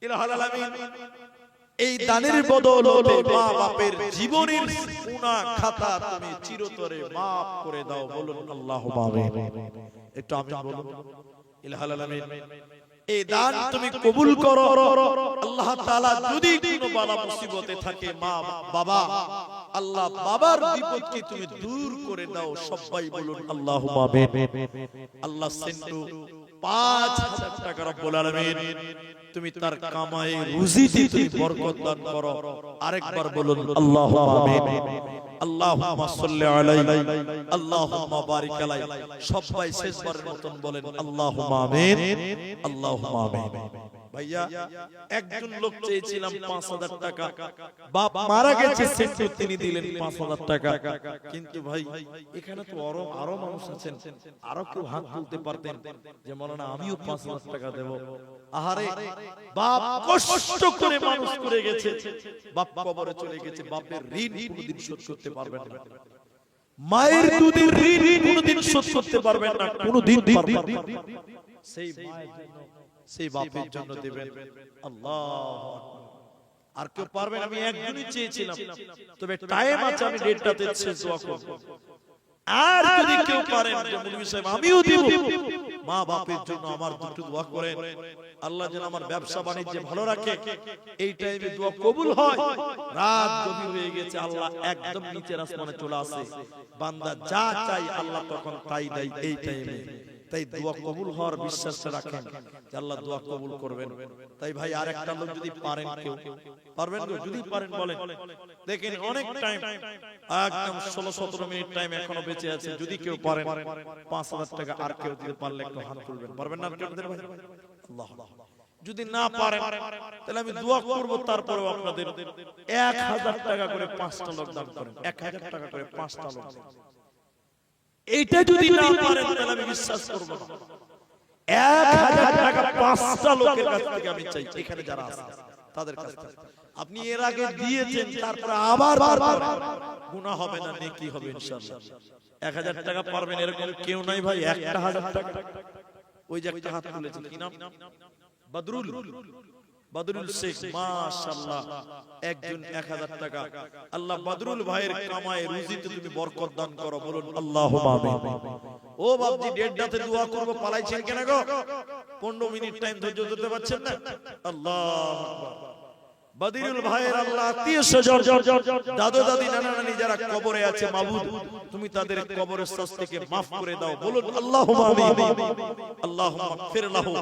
ইলাহুল আলামিন এই দানের বদৌলতে মা বাপের জীবনের গুনাহ খাতা তুমি চিরতরে maaf করে দাও। বলুন আল্লাহুম্মা আমিন। একটু আমিন বলুন। ইলাহুল আলামিন এই দান তুমি কবুল করো। আল্লাহ তাআলা যদি কোনো বালা মুসিবতে থাকে মা বাবা, আল্লাহ বাবার বিপদকে তুমি দূর করে দাও। সবাই বলুন আল্লাহুম্মা আমিন। আল্লাহ সেন্টু 5000 টাকা রব্বুল আলামিন তুমি তার কামাই রুজিতে তুমি বরকত দান করো। আরেকবার বলুন আল্লাহুম্মা আমিন। আল্লাহুম্মা সাল্লি আলাইহি আল্লাহুম্মা বারিক আলাইহি। সবাই শেষবারের মতন বলেন আল্লাহুম্মা আমিন, আল্লাহুম্মা আমিন। ভাইয়া একজন লোক চেয়েছিলাম 5000 টাকা, বাপ মারা গেছে, সেন্টু তিনি দিলেন 5000 টাকা। কিন্তু ভাই এখানে তো আরো মানুষ আছেন, আরো কেউ হাত তুলতে পারতেন যে মাওলানা আমিও 5000 টাকা দেব। আহারে বাপ কষ্ট করে মানুষ করে গেছে, বাপ কবরে চলে গেছে, বাপের ঋণ কোনদিন শোধ করতে পারবেন না, মায়ের দুধের ঋণ কোনদিন শোধ করতে পারবেন না, কোনদিন পারবেন না। সেই মায়ের জন্য, সেই বাপের জন্য দেবেন। আল্লাহু আকবার। আর কেউ পারবেন? আমি একজনই চেয়েছিলাম, তবে টাইম আছে, আমি ডেটটাতে শেষ দোয়া করব। আর যদি কেউ পারেন যে মুফতি সাহেব আমিও দেব, মা বাপের জন্য আমার দুটো দোয়া করেন, আল্লাহ যেন আমার ব্যবসা বাণিজ্য ভালো রাখে। এই টাইমে দোয়া কবুল হয়। রাত গভীর হয়ে গেছে, আল্লাহ একদম নিচের আসমানে চলে আসে, বান্দা যা চাই আল্লাহ তখন তাই দেয় এই টাইমে। তাই দোয়া কবুল হওয়ার বিশ্বাস রাখেন যে আল্লাহ দোয়া কবুল করবেন। তাই ভাই আরেকটা লোক যদি পারেন, কেউ পারবেন গো? যদি পারেন বলেন। দেখেন অনেক টাইম, একদম 16-17 মিনিট টাইম এখনো বেঁচে আছে। যদি কেউ পারেন 5000 টাকা, আর কেউ দিতে পারলে একটু হাত তুলবেন। পারবেন না কেউ? ভাই আল্লাহ যদি না পারেন তাহলে আমি দোয়া করব, তারপরেও আপনাদের 1000 টাকা করে 5টা লোক দান করেন, 1000 টাকা করে 5টা লোক। এইটা যদি না পারেন তাহলে আমি বিশ্বাস করব না। 1000 টাকা 5টা লোকের কাছ থেকে আমি চাই, এখানে যারা আছে তাদের কাছ থেকে। আপনি এর আগে দিয়েছেন, তারপরে আবার গুনাহ হবে না, নেকি হবে ইনশাআল্লাহ। 1000 টাকা পারবেন এরকম কেউ নাই ভাই? 1000 টাকা। ওই যে একটা হাত তুলেছে, কি নাম? বদরুল শেখ, মাশাআল্লাহ, একজন 1000 টাকা। আল্লাহ বদরুল ভাইয়ের কামায়ে রুজিতে তুমি বরকত দান করো, বলুন আল্লাহুম্মা আমিন। ও বাপজি, দেড়টাতে দোয়া করব, পালাইছেন কেন গো? 15 মিনিট টাইম ধৈর্য ধরতে পারছেন না? আল্লাহু আকবার। বদরুল ভাইয়ের আল্লাহ আত্মীয় স্বজন, দাদু দাদি নানা নানি যারা কবরে আছে, মাবুদ তুমি তাদের কবরের শাস্তিকে maaf করে দাও, বলুন আল্লাহুম্মা আমিন। আল্লাহুম্মা গফির লাহু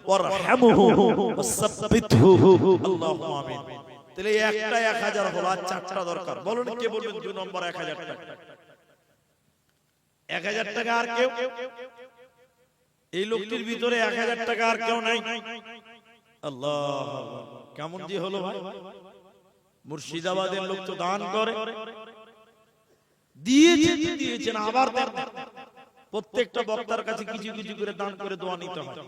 ওয়ারহামহু ওয়াসাব্বিতহু, আল্লাহুম্মা আমিন। তাহলে একটা 1000 হলো, আর 4টা দরকার। বলুন কে বলবেন 2 নম্বর 1000 টাকা? 1000 টাকা আর কেউ? এই লোকটির ভিতরে 1000 টাকা আর কেউ নাই? আল্লাহ, কেমন যে হলো ভাই। মুর্শিদাবাদের লোক তো দান করে, দিয়েছেন আবার দেন। প্রত্যেকটা বক্তার কাছে কিছু কিছু করে দান করে দোয়া নিতে হয়।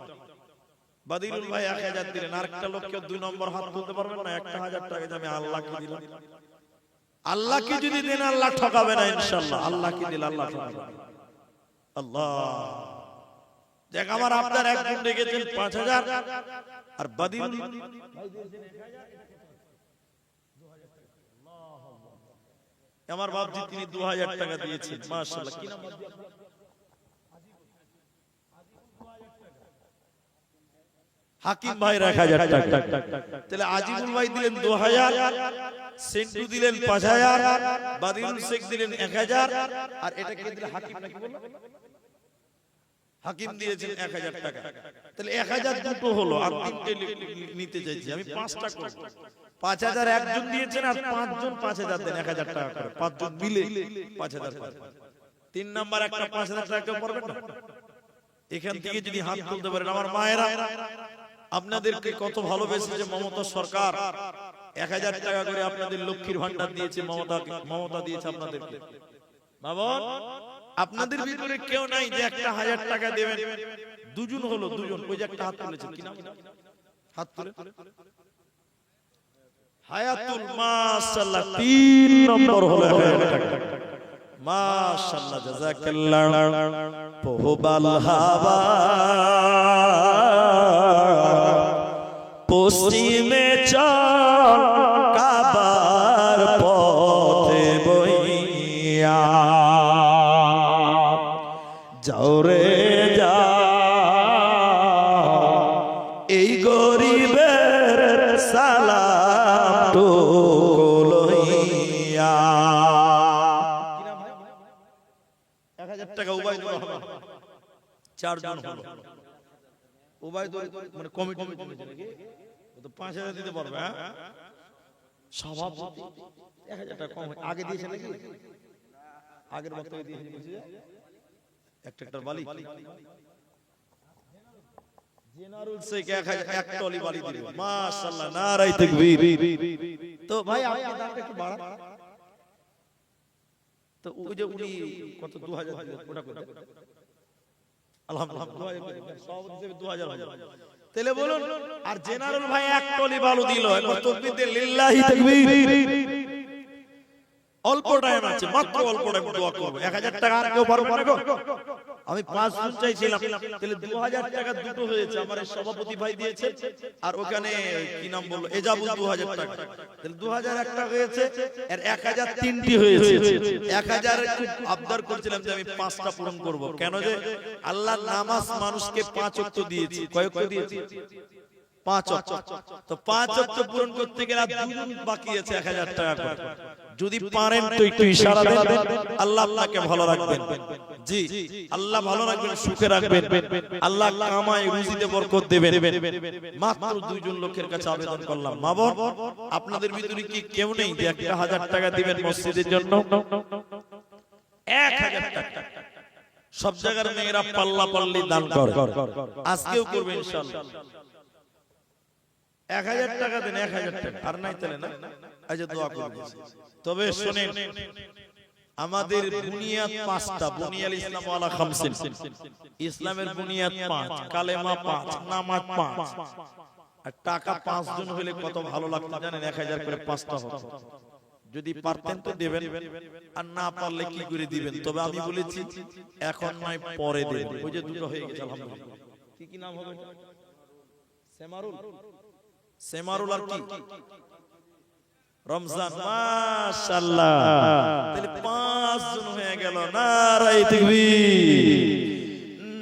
বদরুল ভাই 1000 দিলেন, আরেকটা লোককে 2 নম্বর হাত তুলতে পারবেন না? 1000 টাকা আমি আল্লাহকে দিলাম। আল্লাহকে যদি দেন আল্লাহ ঠকাবে না ইনশাআল্লাহ। আল্লাহকে দিলে আল্লাহ ঠকাবে না। আল্লাহ, দেখ আমার আপনার একজন রেখেছেন 5000, আর বদরুল আমার বাপজি তিনি 2000 টাকা দিয়েছেন, মাশাআল্লাহ। কি নাম? হাকিম ভাই 1000 টাকা। তাহলে আজিমুল ভাই দিলেন 2000, সেন্টু দিলেন 5000, বদরুল শেখ দিলেন 1000, আর এটা কে দিলেন? হাকিম নাকি বললো? হাকিম দিয়েছেন 1000 টাকা। তাহলে 1000 দুটো হলো, আর 3টে নিতে চাইছি আমি, 5টা করব। 5000 একজন দিয়েছেন, আর 5 জন 5000 দেন, 1000 টাকা করে 5 জন মিলে 5000 করে। 3 নাম্বার একটা 5000 টাকা কেউ পারবেন না? এখান থেকে যদি হাত তুলতে পারেন আমার মায়েরা, আপনাদেরকে কত ভালোবেসেছে মমতা সরকার। 1000 টাকা করে আপনাদের লক্ষ্মীর ভান্ডার দিয়েছে, মমতা দিয়েছে আপনাদেরকে। বাবা, আপনাদের ভিতরে কেউ নাই যে একটা 1000 টাকা দেবেন? 2 জন হলো, 2 জন। ওই যে একটা হাত তুলেছে, কি নাম? হাত তুলে হায়াতুল, মাশাআল্লাহ, 3 নম্বর হলো 1000 টাকা। মাশাআল্লাহ, জাযাকাল্লাহ। পোহবাল হাওয়া পশ্চিমে চল, কাবার পথে বইয়া যাও রে যা, এই গরিবের সালাম লইয়া। 1000 টাকা উবাইদুর রহমান, 4 জন হলো। উবাইদুর মানে কমিটি নাকি? ও তো 5000 দিতে পারবে। হ্যাঁ, সভাপতি 1000 টাকা কম আগে দিয়েছে নাকি? আগের বক্তব্যে দিয়েছে বলছি একটা বালি জেনারুল শেখ 1000 এক টলি বালি দিল। মাশাআল্লাহ, নারায়ে তাকবীর। তো ভাই আপনি দামটা একটু বাড়ান। তো ওই যে উনি কত 2000 দিলেন, ওটা কত? আলহামদুলিল্লাহ, সভাপতি হিসেবে 2000 হলো। তাহলে বলুন, আর জেনারেল ভাই এক টলি বালু দিল। একবার তাকবীর দিয়ে লিল্লাহি তাকবীর। অল্প টাইম আছে, মাত্র অল্প টাইম দোয়া করব। 1000 টাকা আর কেউ পারবে না গো? আমি 5 জন চাইছিলাম, তাহলে 2000 টাকা দুটো হয়েছে। আমার সভাপতি ভাই দিয়েছে, আর ওখানে কি নাম বললো, এজাবুল 2000 টাকা। তাহলে 2000 একটা হয়েছে, আর 1000 তিনটি হয়েছে। 1000 খুব আবদার করছিলাম যে আমি 5টা পূরণ করব। কেন যে আল্লাহ নামাজ মানুষকে 5 ওয়াক্ত দিয়েছে। কয় ওয়াক্ত দিয়েছে? 5 ওয়াক্ত। তো 5 ওয়াক্ত পূরণ করতে গেলে 2 জন বাকি আছে 1000 টাকা করে। যদি পারেন তো একটু ইশারা দেন, আল্লাহ আপনাকে ভালো রাখবেন। জি, আল্লাহ ভালো রাখবেন, সুখে রাখবেন। আল্লাহ কামায় রুজিতে বরকত দেবেন। মাত্র 2 জন লোকের কাছে আবেদন করলাম। মা বোন, আপনাদের ভিতরে কি কেউ নেই যে 1000 টাকা দিবেন মসজিদের জন্য? 1000 টাকা। সব জায়গার মেয়েরা পাল্লা পাল্লি দান করে, আজকেও করবে ইনশাআল্লাহ। 1000 টাকা দেন, 1000 টাকা আর নাই তাহলে না, আজ দোয়া করবেন। তবে শুনেন, আমাদের বুনিয়াদ 5টা, বুনিয়াল ইসলাম ওয়ালা খামসিন, ইসলামের বুনিয়াদ 5, কালেমা 5, নামাজ 5, আর টাকা 5 জন হলে কত ভালো লাগতো জানেন? 1000 করে 5টা হতো। যদি পারতেন তো দেবেন, আর না পারলে কি করে দিবেন? তবে আমি বলেছি এখন নয়, পরে দেবেন। ওই যে দুটো হয়ে গেছে আলহামদুলিল্লাহ। কি নাম হবে? সেমারুল, সেমারুল আর কি রমজান, মাশাআল্লাহ। তাহলে 5 জন হয়ে গেল। নারায়ে তাকবীর।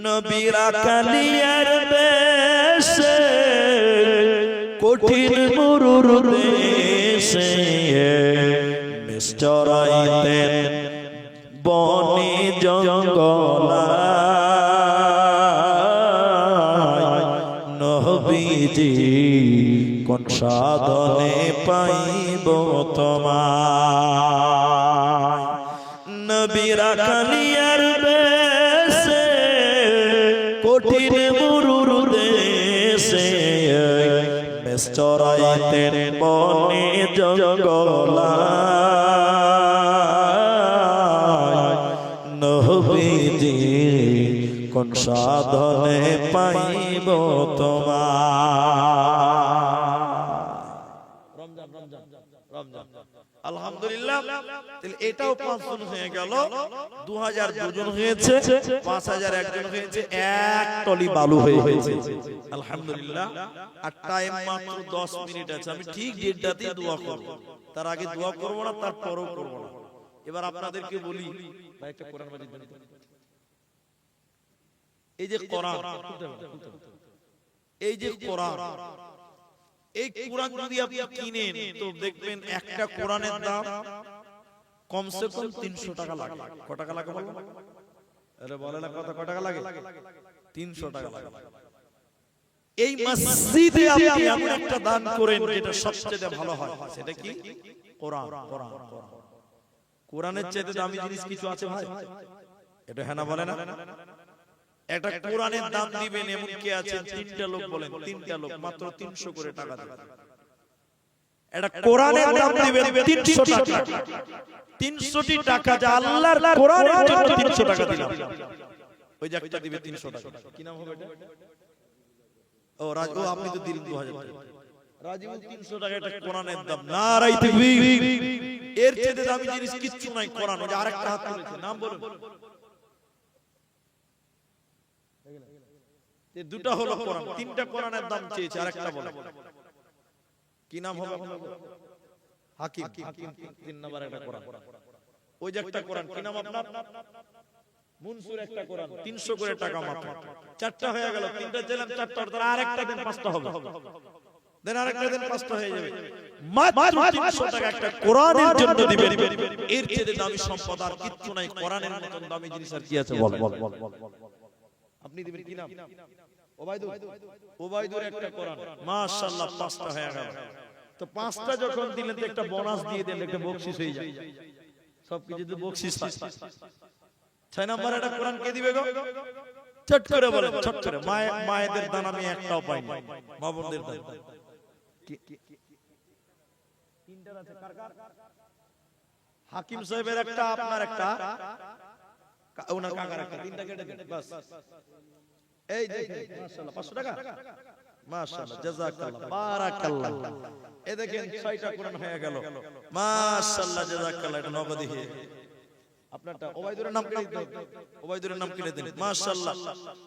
নবীর কালিয়ার দেশে, কঠিন মরুর দেশে, মিষ্টরাইতেন বনে জঙ্গলায়, নবীজি কোন সাধনে পাইব তোমায়। নবীর কালিয়ার দেশে, কঠিন মরুর দেশে, মিষ্টরাইতেন বনে জঙ্গলায়, নবীজি কোন সাধনে পাইব তোমায়। রমজান রমজান রমজান আলহামদুলিল্লাহ। তাহলে এটাও 5 জন হয়ে গেল, 2000 দুজন হয়েছে, 5000 একজন হয়েছে, এক টলি বালু হয়েছে আলহামদুলিল্লাহ। আর টাইম মাত্র 10 মিনিট আছে। আমি ঠিক 1:30 দোয়া করব, তার আগে দোয়া করব না, তারপরেও করব না। এবার আপনাদেরকে বলি, ভাই একটা কোরআন মাজিদ দেন। এই যে কোরআন, এই যে কোরআন, এই কোরআন যদি আপনি কিনেন তো দেখবেন একটা কোরআনের দাম কমসে কম 300 টাকা লাগে। কত টাকা লাগে বলেন? আরে বলেন না, কত টাকা লাগে? 300 টাকা লাগে। এই মসজিদে আপনি এমন একটা দান করেন যেটা সবচেয়ে ভালো হয়, সেটা কি? কোরআন। কোরআন, কোরআনের চাইতে দামি জিনিস কিছু আছে ভাই? এটা হ্যাঁ না বলে না? একটা কোরআনের দাম দিবেন, এমন কি আছে? 3টা লোক বলেন, 3টা লোক মাত্র 300 করে টাকা দেবে। একটা কোরআনের দাম দিবেন 300 টাকা, 300টি টাকা যা আল্লাহর কোরআনের জন্য 300 টাকা দিলাম। ওই যে একটা দিবে 300 টাকা, কি নাম হবে এটা? ও রাজ, ও আপনি তো দিলেন 2000 টাকা। রাজীব 300 টাকা একটা কোরআনের দাম। নারায়ে তাকবীর। এর চেয়ে দামি জিনিস কিচ্ছু নাই কোরআন। ওই যে আরেকটা হাত তুলেছে, নাম বলুন। এই দুটো হলো কোরআন, 3টা কোরআনের দাম চেয়েছে, আরেকটা বলে কি নাম হবে? হাকিম। হাকিম 3 নাম্বার একটা কোরআন। ওই যে একটা কোরআন, কি নাম আপনার? মুনসুর একটা কোরআন, 300 করে টাকা মাত্র। 4টা হয়ে গেল, 3টা দিলাম, 4টা আর আরেকটা দিন 5টা হবে। দেন আরেকটা দিন 5টা হয়ে যাবে। মাত্র 300 টাকা একটা কোরআনের জন্য দিবেন। এর চেয়ে দামি সম্পদ আর কিচ্ছু নাই। কোরআনের মতন দামি জিনিস আর কি আছে বল? আপনি দিবেন কি নাম? ওবাইদুর। ওবাইদুর একটা কোরআন, মাশাআল্লাহ 5টা হয়ে গেল। তো 5টা যখন দিলেন তো একটা বোনাস দিয়ে দেন, একটা বকশিশ হয়ে যায়। সবকিছু তো বকশিশ হয়। 6 নাম্বার একটা কোরআন কে দিবে গো? চট করে বলেন, চট করে। মায়েদের দান আমি একটাও পাইনি, মা বোনদের দান। তিনটার আছে কার কার? হাকিম সাহেবের একটা, আপনার একটা, ওনার কাকার একটা। 3টা কেটে দেন বাস। এই দেখেন মাশাআল্লাহ 500 টাকা। মাশাআল্লাহ, জাযাকাল্লাহ, বারাকাল্লাহ। এই দেখেন 6টা কোরআন হয়ে গেল। মাশাআল্লাহ, জাযাকাল্লাহ। এটা নগদই হয়ে আপনারটা। ওবাইদুরের নাম কিনে দিন, ওবাইদুরের নাম কিনে দিন। মাশাআল্লাহ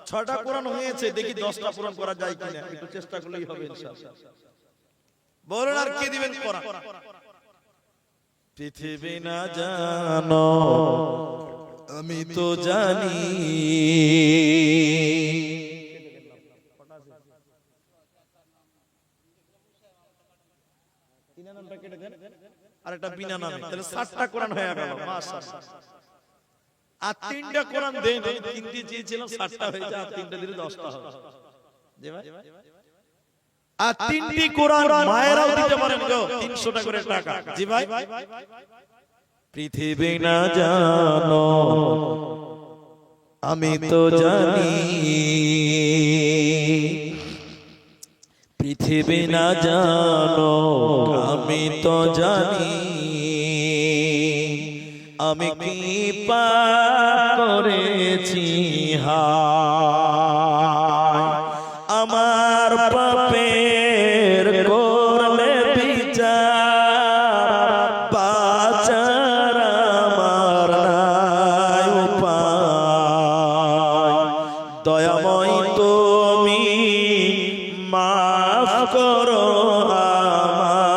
6টা কোরআন হয়েছে। দেখি 10টা পূরণ করা যায় কিনা, একটু চেষ্টা করলেই হবে ইনশাআল্লাহ। বলুন আর কে দিবেন কোরআন? পৃথিবী না জানো আমি তো জানি, আর একটা বিনা নামে। তাহলে 7টা কোরআন হয়ে গেল। মাশাআল্লাহ। আর 3টা কোরআন দেন। 3টি চেয়েছিলাম, 7টা হয়েছে। আর 3টা দিলে 10টা হবে। জি ভাই। আর 3টি কোরআন মায়েরাও দিতে পারেন গো, 300 টাকা করে টাকা। জি ভাই। পৃথিবী না জানো আমি তো জানি, পৃথিবী না জানো আমি তো জানি, আমি কি পাপ করেছি হায়, আমার পাপের করলে বিচার, বাঁচার আমার নাই উপায়, দয়াময় তুমি মাফ করো আমায়,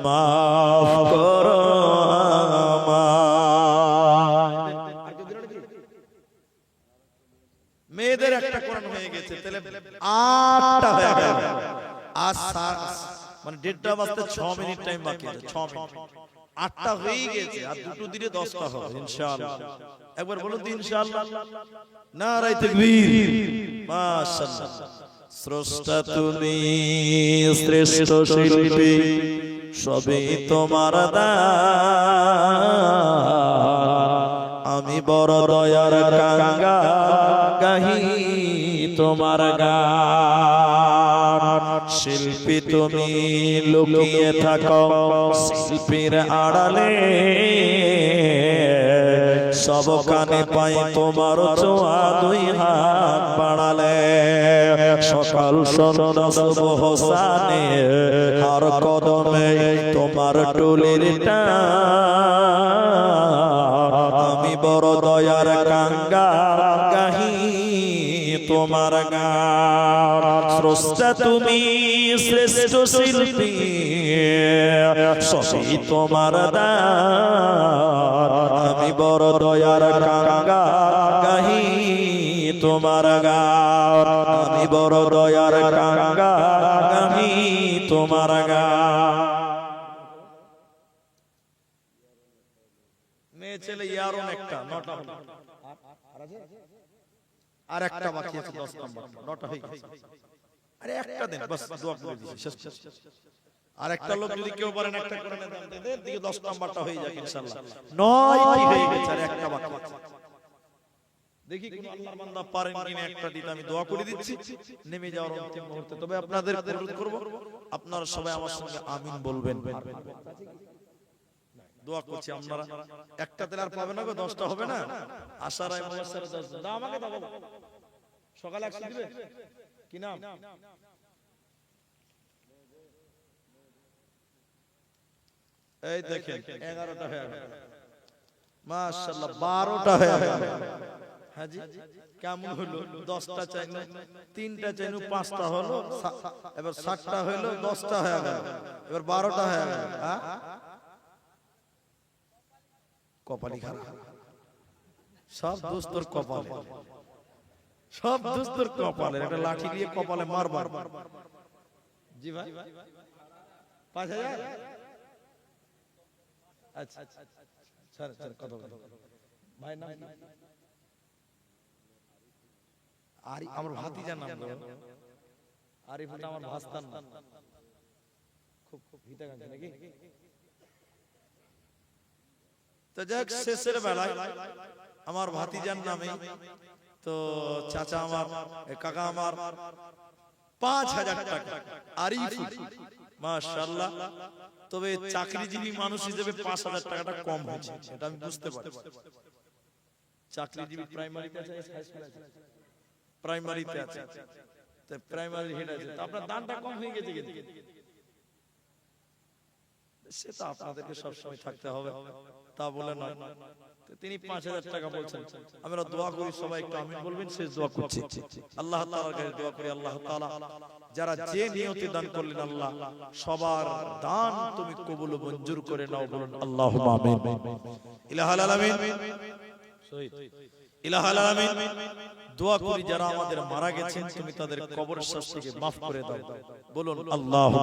মাফ করো আমায়। মেয়েদের একটা কোরআন হয়ে গেছে, তাহলে 8টা হয়ে গেল। আর মানে 1:30 বাজতে 6 মিনিট টাইম বাকি আছে, 6 মিনিট। 8টা হয়ে গেছে, আর দুটো দিলে 10টা হবে ইনশাআল্লাহ। একবার বলুন তো ইনশাআল্লাহ। নারায়ে তাকবীর, মাশাআল্লাহ। স্রষ্টা তুমি, শ্রেষ্ঠ শিল্পী, সবই তোমার দান, আমি বড় দয়ার কাঙ্গাল, গাহি তোমার গান। শিল্পী তুমি লুকিয়ে থাকো শিল্পীর আড়ালে, সব কানে পাই তোমার ছোঁয়া, দুই হাত বাড়ালে, সকাল সন্ধ্যা সুবহ সানে আর কদমে তোমার টুলির টান, আমি বড় দয়ার কাঙ্গাল, গাহি তোমার গান। স্রষ্টা তুমি, শ্রেষ্ঠ শিল্পী, সবই তোমার দান, আমি বড় দয়ার কাঙ্গাল, গাহি তোমার গান, আমি বড় দয়ার কাঙ্গাল, গাহি তোমার গান। মেয়ে ছেলে ইয়ারন একটা, 9টা হলো, আর একটা বাকি আছে, 10 নাম্বার, 9টা হয়ে গেছে। আরে একটা দেন বাস, দোয়া করে দিছি শেষ। আর একটা লোক যদি কেউ পারেন একটা করে দাম দিয়ে দেন, দিকে 10 নাম্বারটা হয়ে যাবে ইনশাআল্লাহ। 9টি হয়ে গেছে, আর একটা বাকি আছে। দেখি কোন আল্লাহর বান্দা পারেন কিনা একটা দিতে, আমি দোয়া করে দিচ্ছি নেমে যাওয়ার অন্তিম মুহূর্তে। তবে আপনাদের অনুরোধ করব, আপনারা সবাই আমার সঙ্গে আমিন বলবেন। দোয়া করছি আপনারা একটা তেল আর পাবে না গো, 10টা হবে না। আশারায় মুয়াসসারা 10 দাও, আমাকে দাও সকালে 100 দিবে। কি নাম? এই দেখেন 11টা হয়ে গেল, মাশাআল্লাহ 12টা হয়ে গেল। হাজি কেমন হলো? 10টা চাইনো, 3টা চাইনো, 5টা হলো, এবার 7টা হলো, 10টা হয়ে গেল, এবার 12টা হয়ে গেল। হ্যাঁ কপালি খারাপ, সব দোস্তর কপালে, সব দোস্তর কপালে। একটা লাঠি দিয়ে কপালে মারবার। জি ভাই 5000। আচ্ছা স্যার স্যার কত ভাই নাম কি? আর আমার ভাতিজার নাম আরিফুল, আমার ভাস্তার নাম। খুব খুব হিতাকাঙ্ক্ষী নাকি? তো যাক, শেষের বেলায় আমার ভাতিজার নামে তো চাচা আমার, কাকা আমার 5000 টাকা আরিফুল, মাশাআল্লাহ। তবে চাকরিজীবী মানুষ হিসেবে 5000 টাকাটা কম হয়েছে, এটা আমি বুঝতে পারছি। চাকরিজীবী প্রাইমারিতে আছে, হাই স্কুলে আছে, প্রাইমারিতে আছে, তো প্রাইমারি হেড আছে, তো আপনার দানটা কম হয়ে গেছে কিন্তু সেটা আপনাদেরকে সব সময় থাকতে হবে, তা বলে নয়। তিনি 5000 টাকা বলছেন, আমরা দোয়া করি সবাই একটু আমিন বলবেন। শেষ দোয়া করছি, আল্লাহ তাআলার কাছে দোয়া করি, আল্লাহ তাআলা যারা যে নিয়তে দান করলেন, আল্লাহ সবার দান তুমি কবুল ও মঞ্জুর করে নাও, বলুন আল্লাহুম্মা আমিন। ইলাহুল আলামিন, শহীদ ইলাহুল আলামিন। দোয়া করি যারা আমাদের মারা গেছেন, তুমি তাদের কবর শাস্তিকে মাফ করে দাও, বলুন আল্লাহুম্মা।